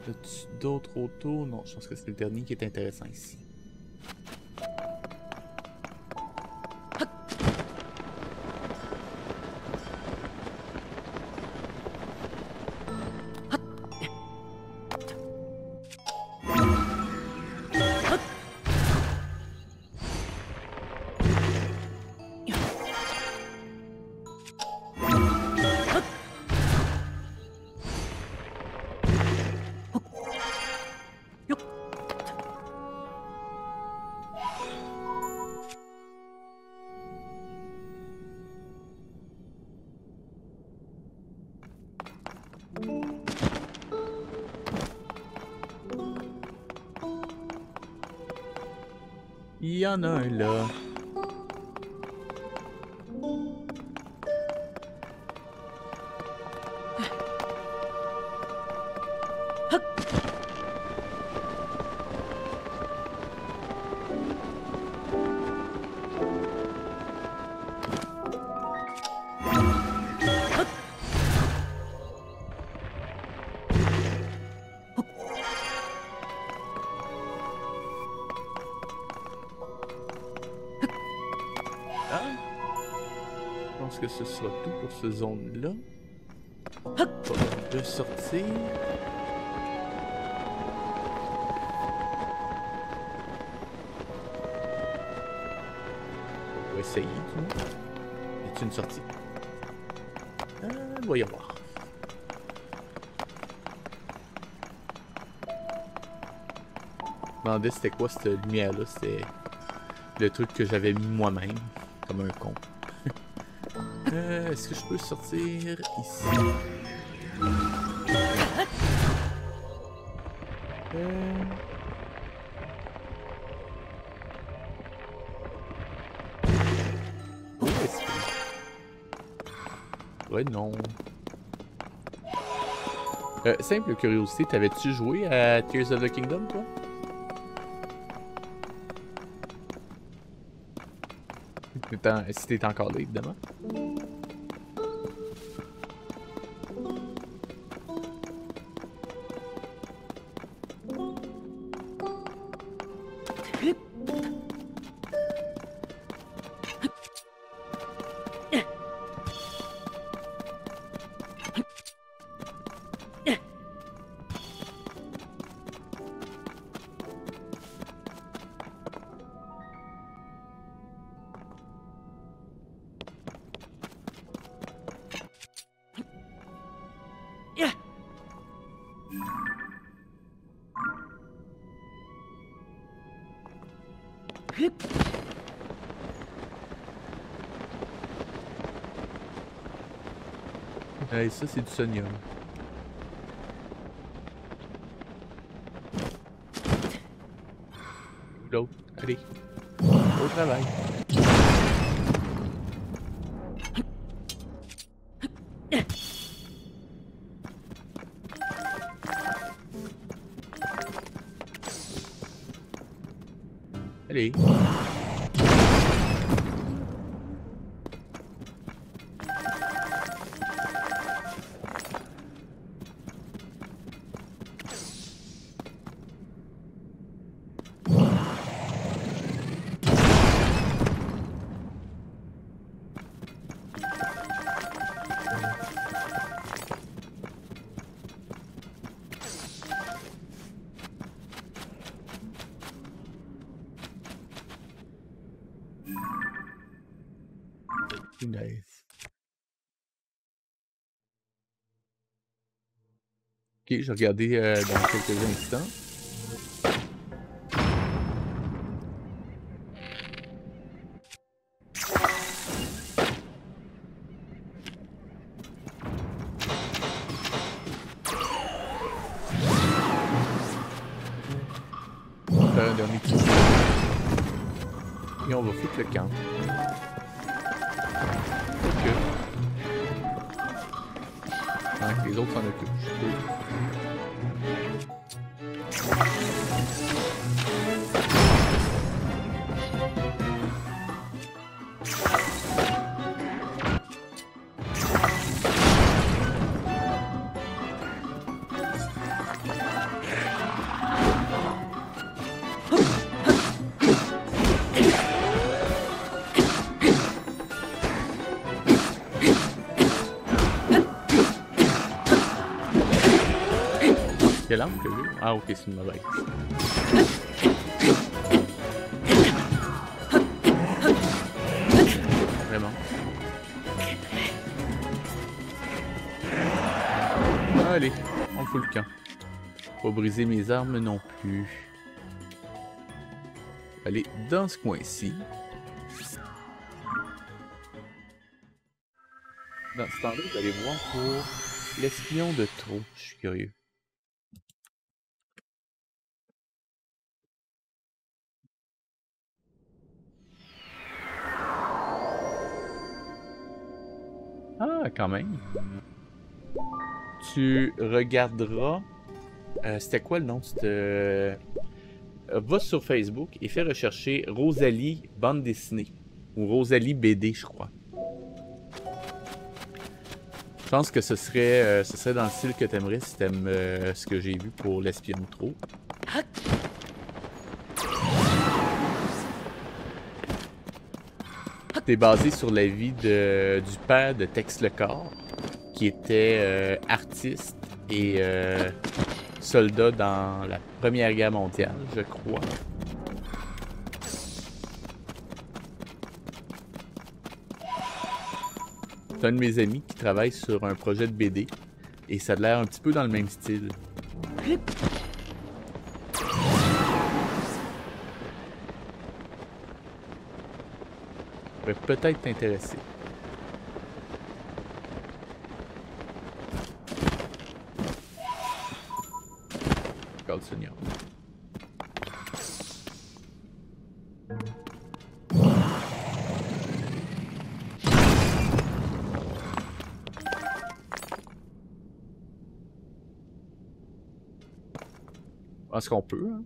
As-tu d'autres autos? Non, je pense que c'est le dernier qui est intéressant ici. Il y en a un là. Je pense que ce sera tout pour cette zone-là. On va sortir. On va essayer, tout le monde. Y a-t-il une sortie? Voyons voir. Je me demandais c'était quoi cette lumière-là. C'était le truc que j'avais mis moi-même, comme un con. Est-ce que je peux sortir ici? Où est-ce que... Ouais, non. Simple curiosité, t'avais-tu joué à Tears of the Kingdom, toi? Si t'es encore là, évidemment. Et ça, c'est du sonium. L'autre, allez. Au travail. Allez. Nice. Ok, je vais regarder dans quelques instants. dernier petit. Et on va foutre le camp. Ok. Ouais, les autres s'en occupent. Quelle arme que j'ai? Ah ok, c'est une mauvaise. Vraiment. Allez, on fout le camp. Pas briser mes armes non plus. Allez, dans ce coin-ci. Dans ce temps-là, vous allez voir pour l'espion de trop. Je suis curieux. Ah, quand même. Tu regarderas... c'était quoi le nom de cette... va sur Facebook et fais rechercher Rosalie bande dessinée. Ou Rosalie BD, je crois. Je pense que ce serait dans le style que t'aimerais si t'aimes ce que j'ai vu pour l'espion de trop. C'est basé sur la vie du père de Tex Lecor, qui était artiste et soldat dans la Première Guerre mondiale, je crois. C'est un de mes amis qui travaille sur un projet de BD et ça a l'air un petit peu dans le même style. Ça pourrait peut-être t'intéresser. Regarde ce Seigneur. Est-ce qu'on peut, hein?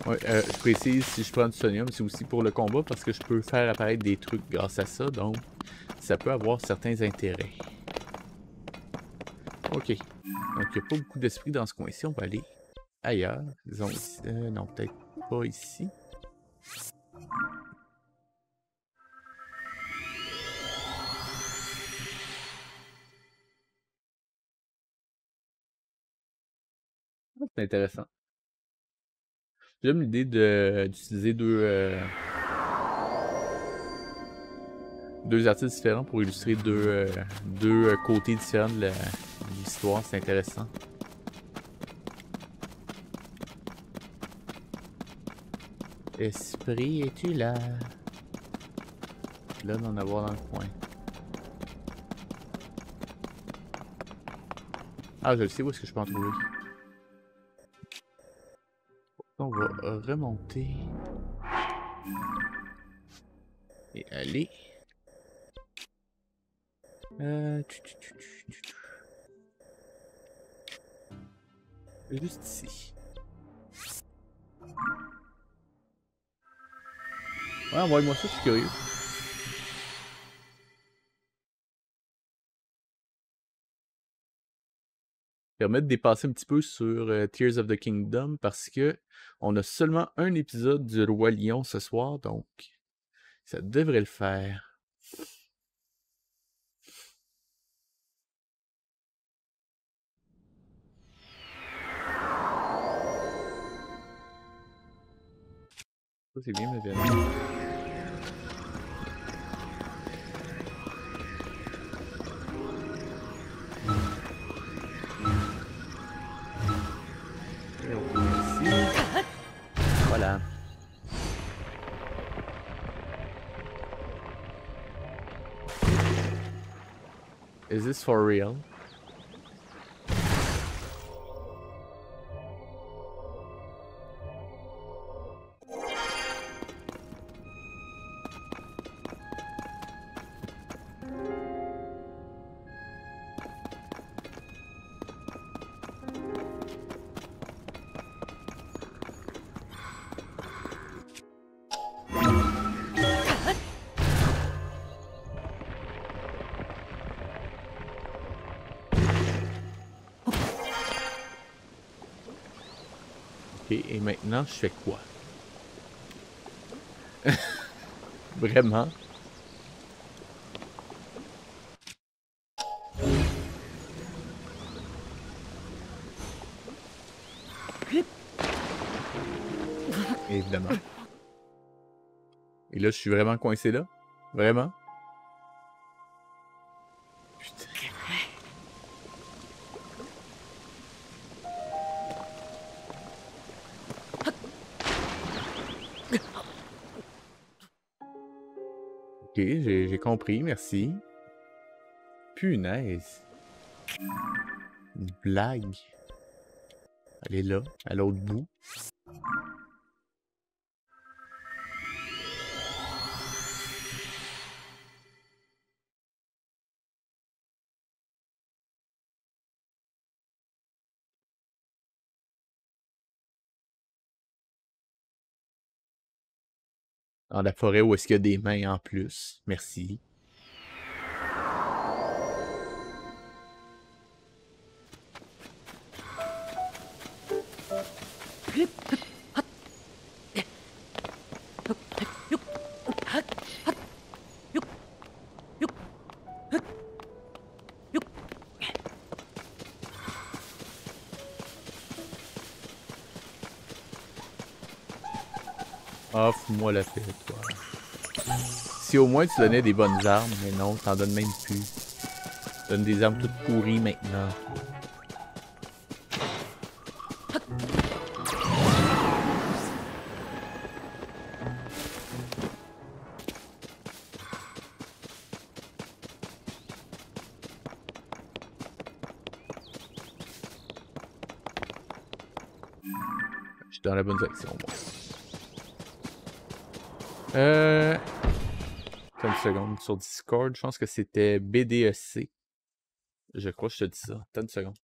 Ouais, je précise, si je prends du sonium, c'est aussi pour le combat parce que je peux faire apparaître des trucs grâce à ça, donc ça peut avoir certains intérêts. Ok, donc il n'y a pas beaucoup d'esprit dans ce coin-ci, on va aller ailleurs. Disons ici. Non, peut-être pas ici. C'est intéressant. J'aime l'idée d'utiliser deux artistes différents pour illustrer deux côtés différents de l'histoire. C'est intéressant. Esprit, es-tu là? Là, d'en avoir dans le coin. Ah, je le sais, où est-ce que je peux en trouver? On va remonter. Et aller. Juste ici. Ouais, envoie-moi ça, je suis curieux. Permet de dépasser un petit peu sur Tears of the Kingdom parce que on a seulement un épisode du Roi Lion ce soir, donc ça devrait le faire. Ça c'est bien, mais bien. Is this for real? Et maintenant, je fais quoi? Vraiment? Évidemment. Et là, je suis vraiment coincé là? Vraiment? Putain. Ok, j'ai compris, merci. Punaise. Une blague. Elle est là, à l'autre bout. Dans la forêt où est-ce qu'il y a des mains en plus. Merci. Offre-moi la paix, toi. Si au moins tu donnais des bonnes armes, mais non, t'en donnes même plus. Tu donnes des armes toutes pourries maintenant. Je suis dans la bonne direction, moi. Attends une seconde, sur Discord, je pense que c'était BDEC. Je crois que je te dis ça. Attends une seconde.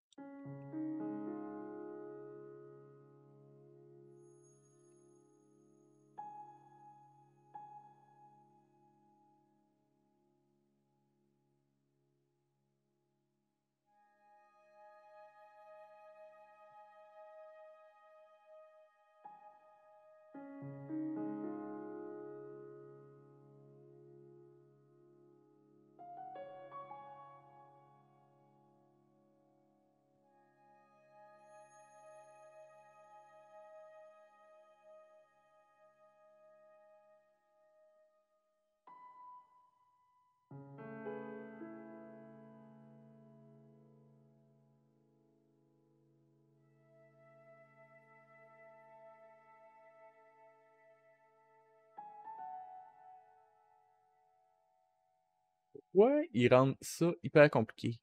Ouais, ils rendent ça hyper compliqué.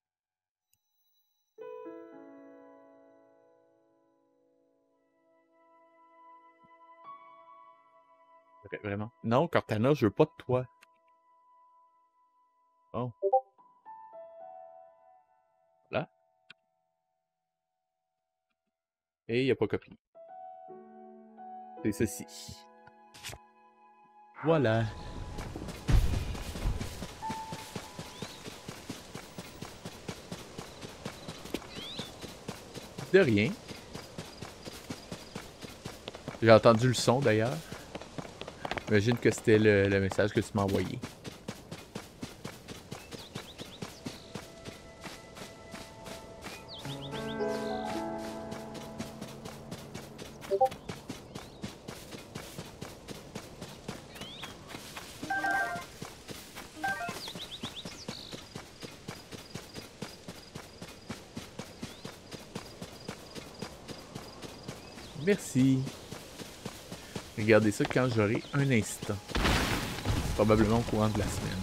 Vraiment. Non, Cortana, je veux pas de toi. Bon. Là. Et il n'y a pas copie. C'est ceci. Voilà. De rien. J'ai entendu le son d'ailleurs. J'imagine que c'était le message que tu m'as envoyé. Merci. Regardez ça quand j'aurai un instant. Probablement au courant de la semaine.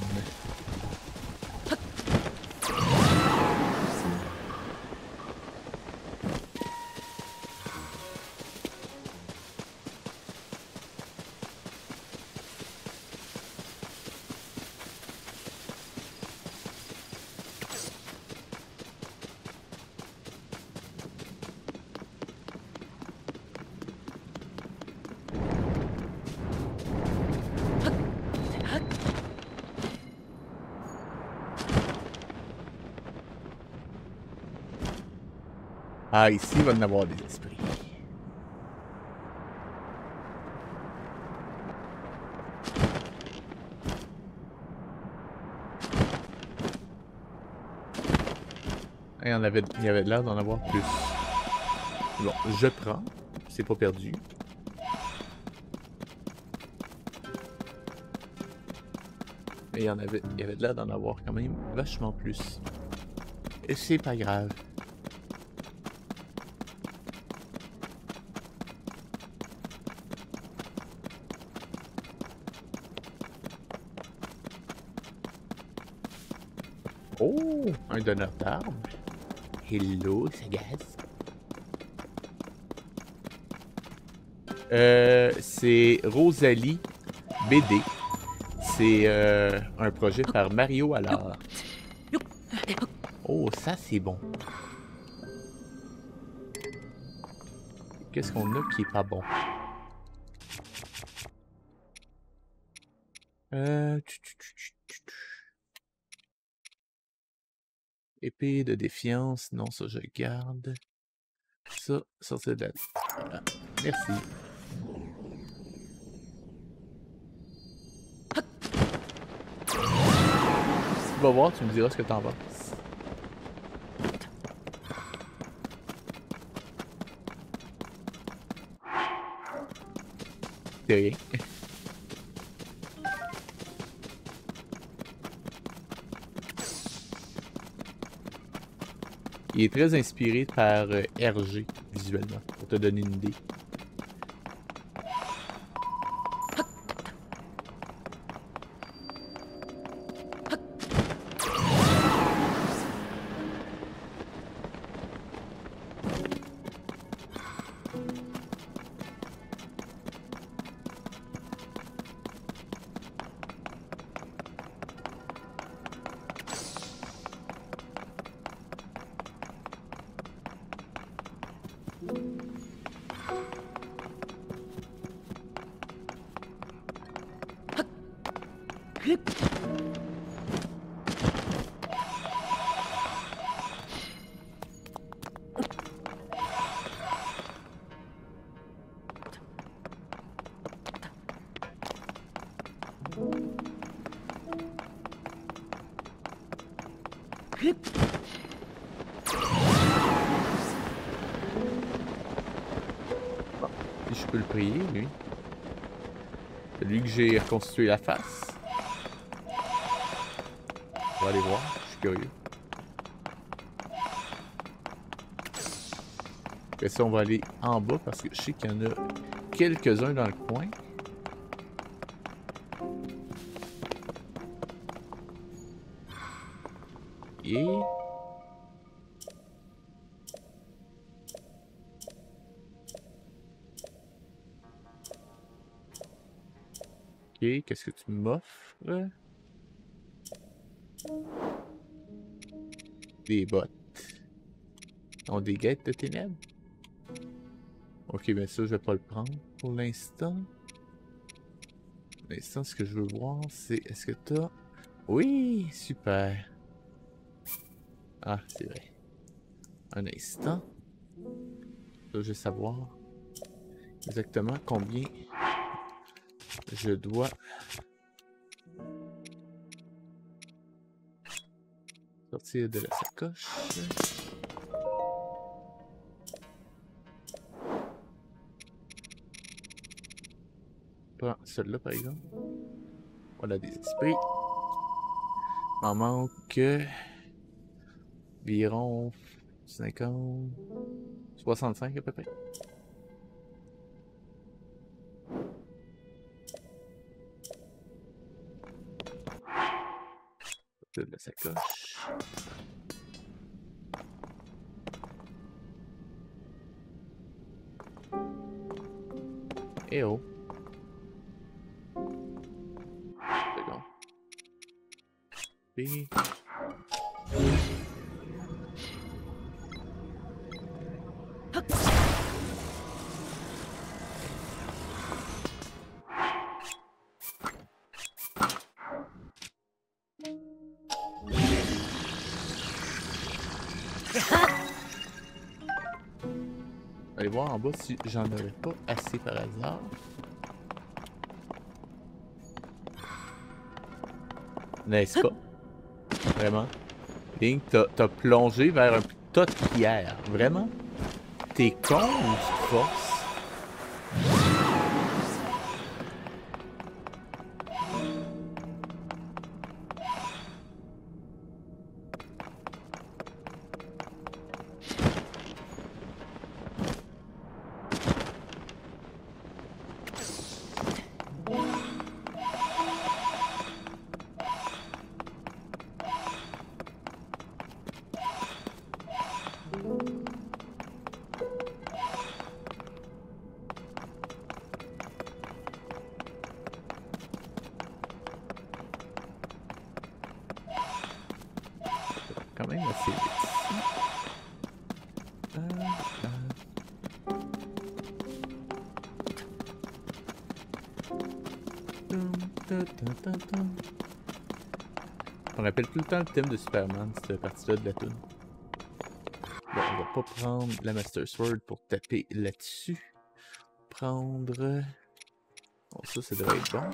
Ah, ici, il va y en avoir des esprits. Il y avait l'air d'en avoir plus. Bon, je prends. C'est pas perdu. Mais il y avait l'air d'en avoir quand même vachement plus. Et c'est pas grave. Oh, un donneur d'armes. Hello, Sagaz. C'est Rosalie BD. C'est un projet par Mario Allard. Oh, ça c'est bon. Qu'est-ce qu'on a qui est pas bon? Épée de défiance. Non, ça je garde. Ça, sortir de la... Ah, merci. Tu vas voir, tu me diras ce que t'en penses. C'est rien. Il est très inspiré par RG, visuellement, pour te donner une idée. Si je peux le prier, lui. Celui que j'ai reconstitué la face. On va aller voir, je suis curieux. Après ça, on va aller en bas parce que je sais qu'il y en a quelques-uns dans le coin. Et... Ok, qu'est-ce que tu m'offres? Des bottes. On des guêtes de ténèbres? Ok, mais ça, je vais pas le prendre pour l'instant. Pour l'instant, ce que je veux voir, c'est... Est-ce que t'as... Oui, super. Ah, c'est vrai. Un instant. Là, je vais savoir exactement combien je dois... sortir de la sacoche. Prends celui-là, par exemple. Voilà des esprits. Il m'en manque environ 50... 65 à peu près. De la sacoche. Eh oh. C'est bon. Puis... Allez voir en bas si j'en aurais pas assez par hasard. N'est-ce pas? Vraiment? Link, t'as plongé vers un tas de pierre. Vraiment? T'es con ou tu te forces? Quand même assez vite. On rappelle tout le temps le thème de Superman, cette partie-là de la toune. Bon, on va pas prendre la Master Sword pour taper là-dessus. Prendre... Bon, ça devrait être bon.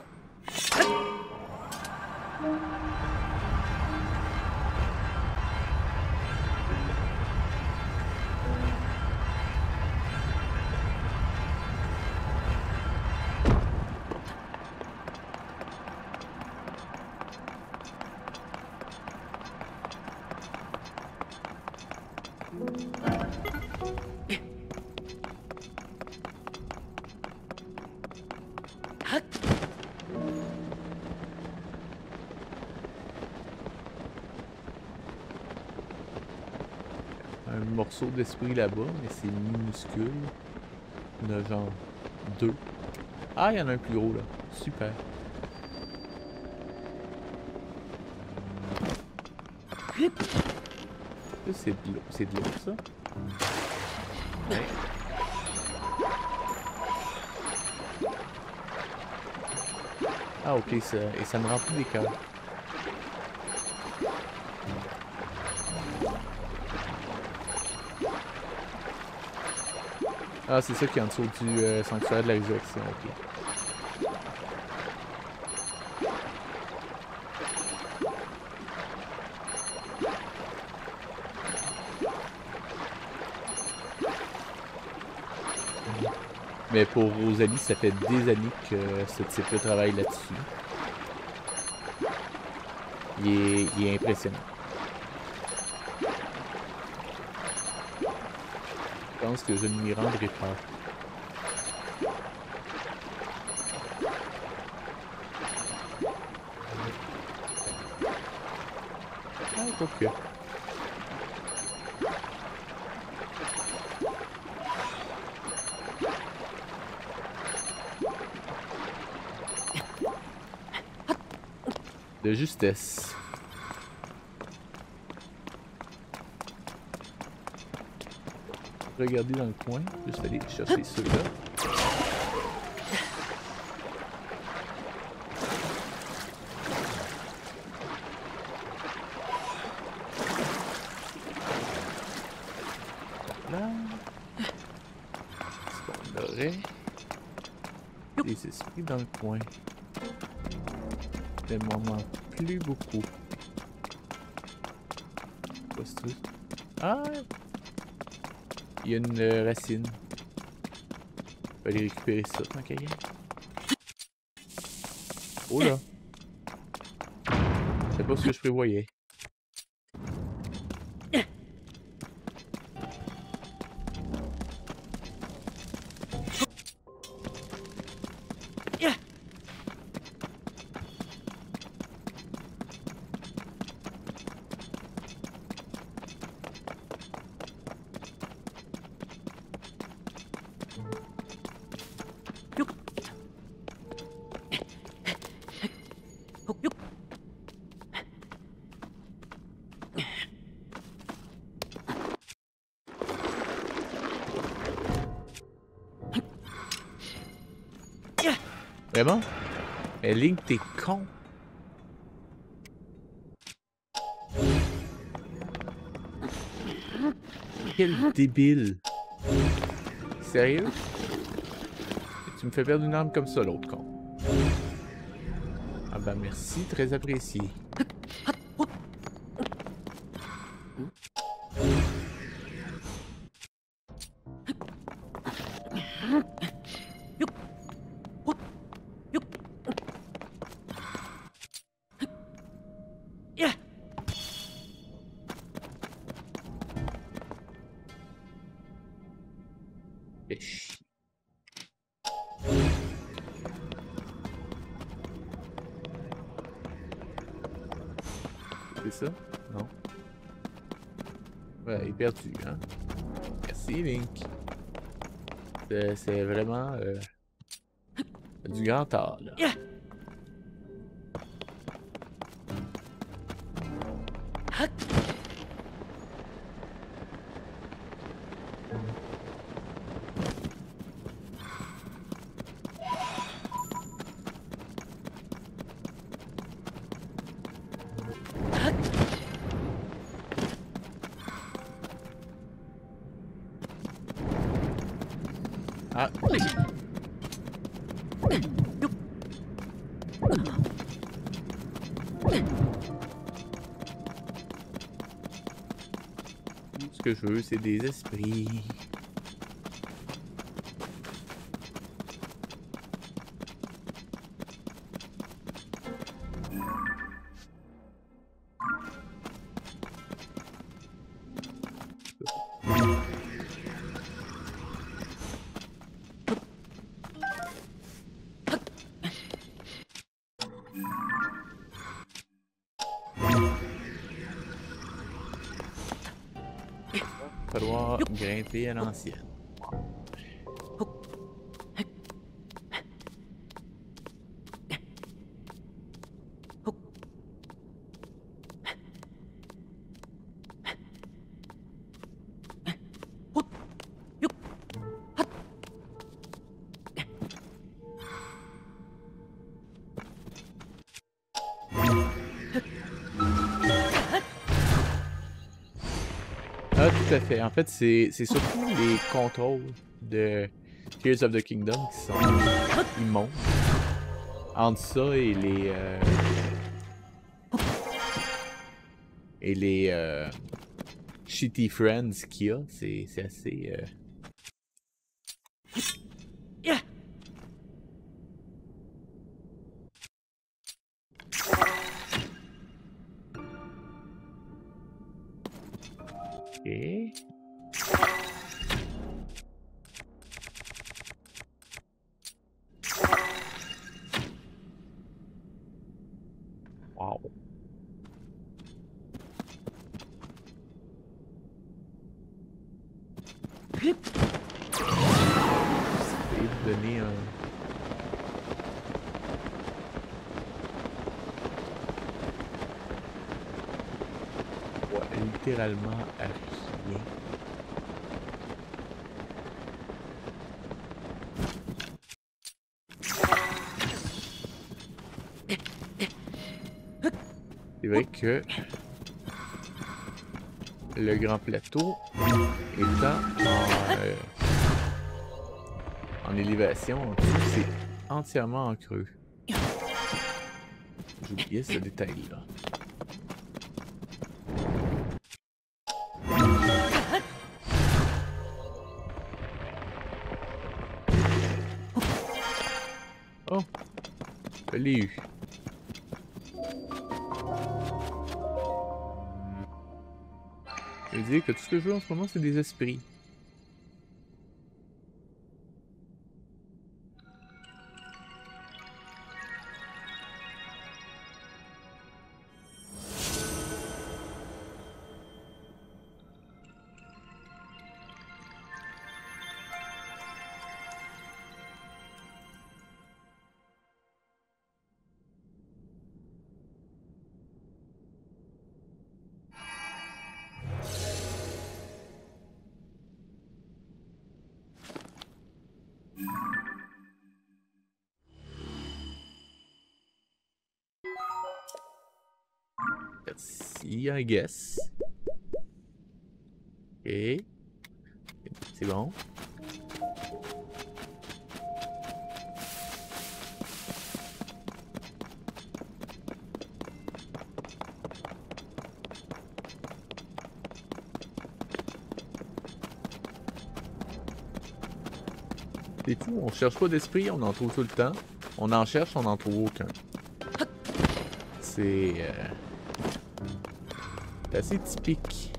Un morceau d'esprit là-bas, mais c'est minuscule. Il y en a genre 2. Ah, il y en a un plus gros là. Super. Ça, c'est de l'eau. C'est de l'eau, ça? Ouais. Ah, ok, ça, et ça me remplit des cœurs. Ah, c'est ça qui est en dessous du sanctuaire de la résurrection, ok. Mais pour Rosalie, ça fait des années que ce type-là travaille là-dessus. Il est impressionnant. Je pense que je ne m'y rendrai pas. Ah, ok. De justesse. Regarder dans le coin, juste aller chercher ceux-là. Là. Est-ce qu'on aurait des esprits dans le coin? Mais m'en manque plus beaucoup. Quoi c'est ça? Ah! Il y a une racine. Je vais aller récupérer ça tant qu'à y aller. Oh là! C'est pas ce que je prévoyais. Vraiment? Mais Link, t'es con. Quel débile. Sérieux? Tu me fais perdre une arme comme ça, l'autre con. Ah bah merci, très apprécié. Fais chier. C'est ça? Non. Ouais, il est perdu, hein? Merci, Link. C'est vraiment du grand art, là. Ah, ce que je veux, c'est des esprits. Falloir grimper à l'ancienne. Ah, tout à fait. En fait, c'est surtout les contrôles de Tears of the Kingdom qui sont immondes. Entre ça et les shitty friends qu'il y a, c'est assez... Ok. Wow. Je vais vous donner un... Ouais, littéralement à rien. C'est vrai que le grand plateau étant en élévation, c'est entièrement en creux. J'oubliais ce détail-là. Oh! Je l'ai eu. Je veux dire que tout ce que je veux en ce moment, c'est des esprits. Merci, I guess. Ok. C'est bon. C'est fou, on cherche pas d'esprit, on en trouve tout le temps. On en cherche, on n'en trouve aucun. C'est assez typique.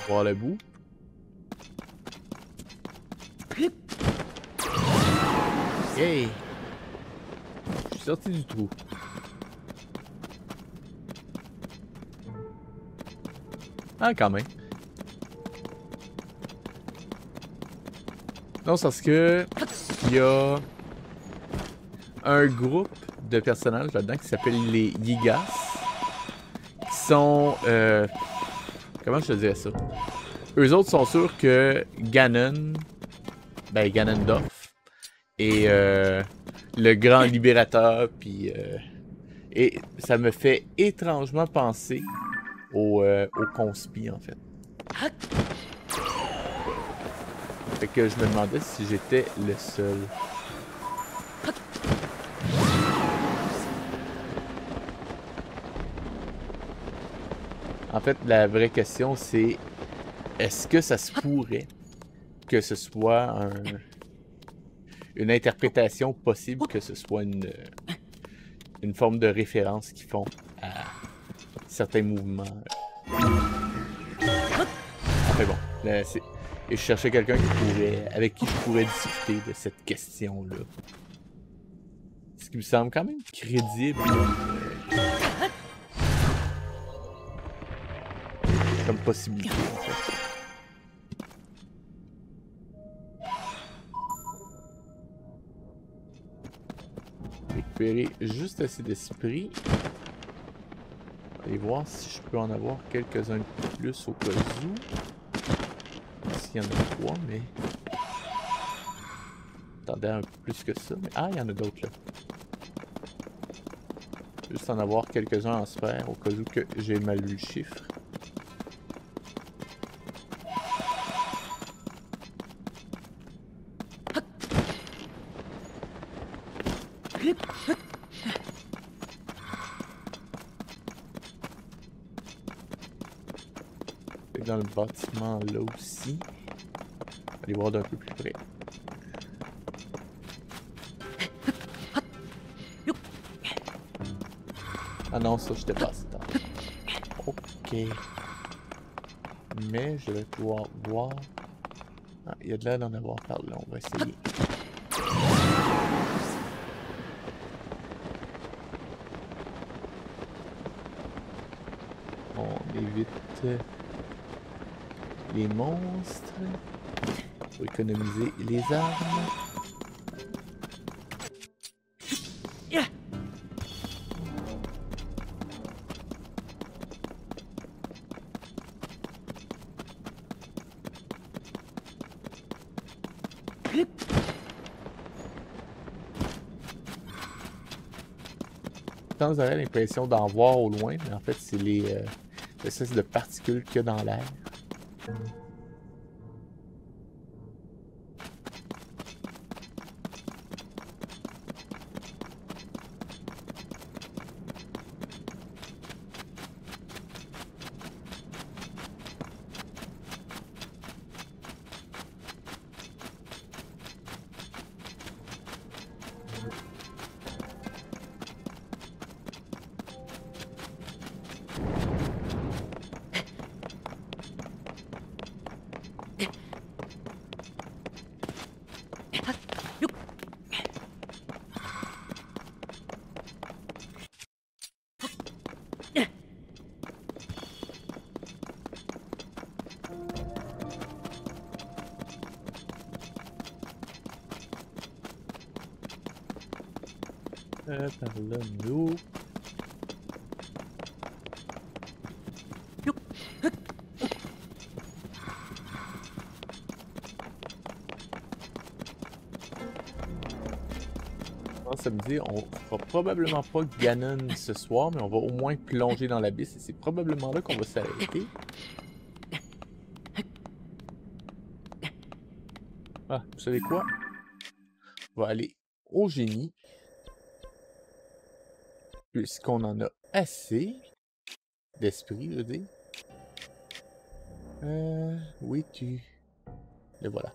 Voir le bout. Hey! Je suis sorti du trou. Ah, quand même. Non, c'est parce que il y a un groupe de personnages là-dedans qui s'appelle les Yigas, qui sont comment je te dirais ça? Eux autres sont sûrs que Ganon, ben Ganondorf, est le grand libérateur, puis et ça me fait étrangement penser au conspi en fait. Fait que je me demandais si j'étais le seul. En fait, la vraie question c'est est-ce que ça se pourrait que ce soit une interprétation possible, que ce soit une forme de référence qu'ils font à certains mouvements. Enfin bon, là, et je cherchais quelqu'un avec qui je pourrais discuter de cette question-là. Ce qui me semble quand même crédible comme possibilité, en fait. Récupérer juste assez d'esprit. Allez voir si je peux en avoir quelques-uns de plus au cas où. S'il y en a 3, mais... J'attendais un peu plus que ça. Mais... Ah, il y en a d'autres là. Juste en avoir quelques-uns en sphère au cas où que j'ai mal lu le chiffre. Dans le bâtiment là aussi. Allez voir d'un peu plus près. Ah non, ça je dépasse. Ok. Mais je vais pouvoir voir. Ah, il y a de l'air d'en avoir par là, on va essayer. On évite les monstres pour économiser les armes. Vous avez l'impression d'en voir au loin, mais en fait c'est les espèces de particules qu'il y a dans l'air. Par là, nous. Ça me dit, on fera probablement pas Ganon ce soir, mais on va au moins plonger dans l'abysse et c'est probablement là qu'on va s'arrêter. Ah, vous savez quoi? On va aller au génie. Puisqu'on en a assez d'esprit, je veux dire. Oui, le voilà.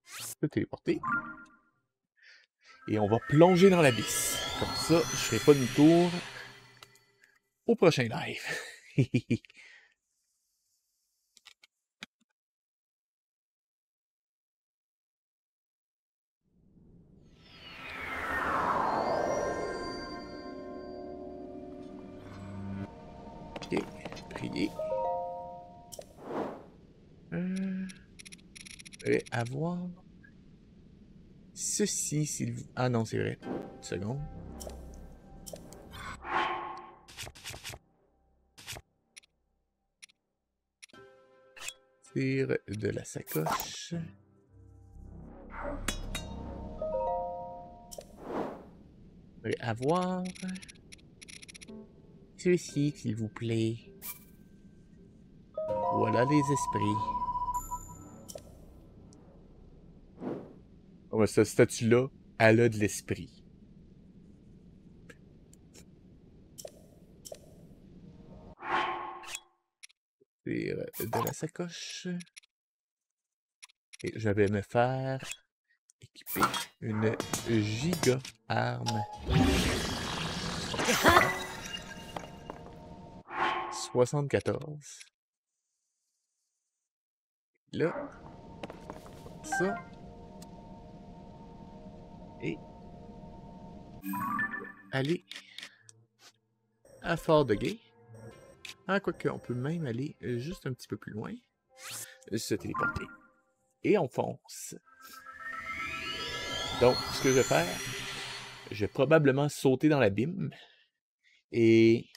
Se téléporter. Et on va plonger dans l'abysse. Comme ça, je ferai pas demi-tour au prochain live. Ok, prier. Avoir ceci s'il vous... Ah non, c'est vrai. Une seconde. Tire de la sacoche. Avoir ceci s'il vous plaît. Voilà les esprits. Oh, cette statue-là, elle a de l'esprit. Tire de la sacoche. Et je vais me faire équiper une giga arme. 74. Là, ça. Et aller à Fort de Guay. Ah, quoique, on peut même aller juste un petit peu plus loin. Se téléporter. Et on fonce. Donc, ce que je vais faire, je vais probablement sauter dans l'abîme. Et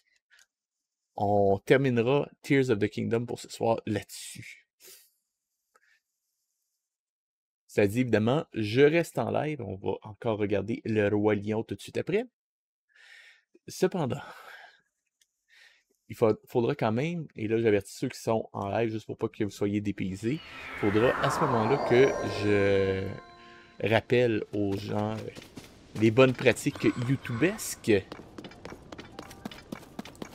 on terminera Tears of the Kingdom pour ce soir là-dessus. Ça dit évidemment, je reste en live. On va encore regarder le Roi Lion tout de suite après. Cependant, il faudra quand même, et là j'avertis ceux qui sont en live juste pour pas que vous soyez dépaysés, il faudra à ce moment-là que je rappelle aux gens les bonnes pratiques youtubesques.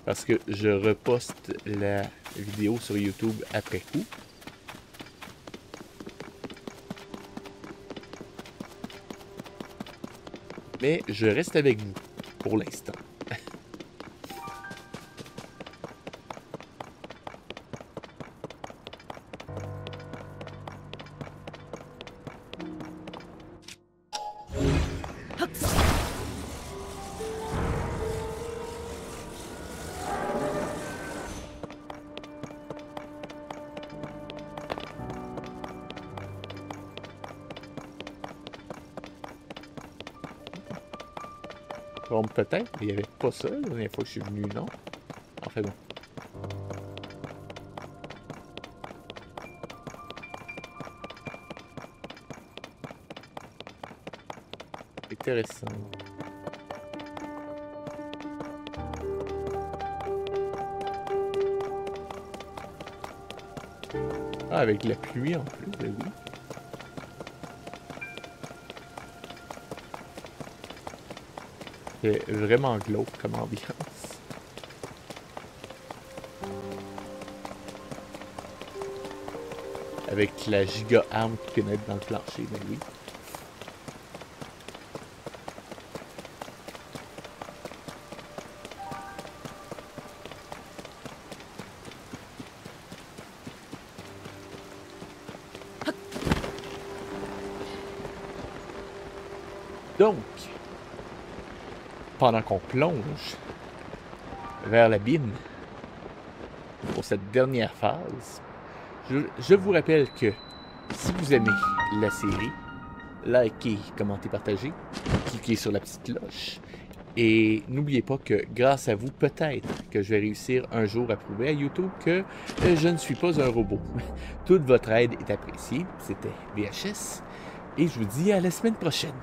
Parce que je reposte la vidéo sur YouTube après coup. Mais je reste avec vous pour l'instant. Bon, peut-être, mais il n'y avait pas ça la dernière fois que je suis venu, non? Enfin bon. Intéressant. Ah, avec la pluie en plus, ben oui. C'est vraiment glauque comme ambiance. Avec la giga arme qui pénètre dans le plancher, ben oui. Donc, pendant qu'on plonge vers l'abîme pour cette dernière phase, je vous rappelle que si vous aimez la série, likez, commentez, partagez, cliquez sur la petite cloche. Et n'oubliez pas que grâce à vous, peut-être que je vais réussir un jour à prouver à YouTube que je ne suis pas un robot. Toute votre aide est appréciée. C'était VHS. Et je vous dis à la semaine prochaine.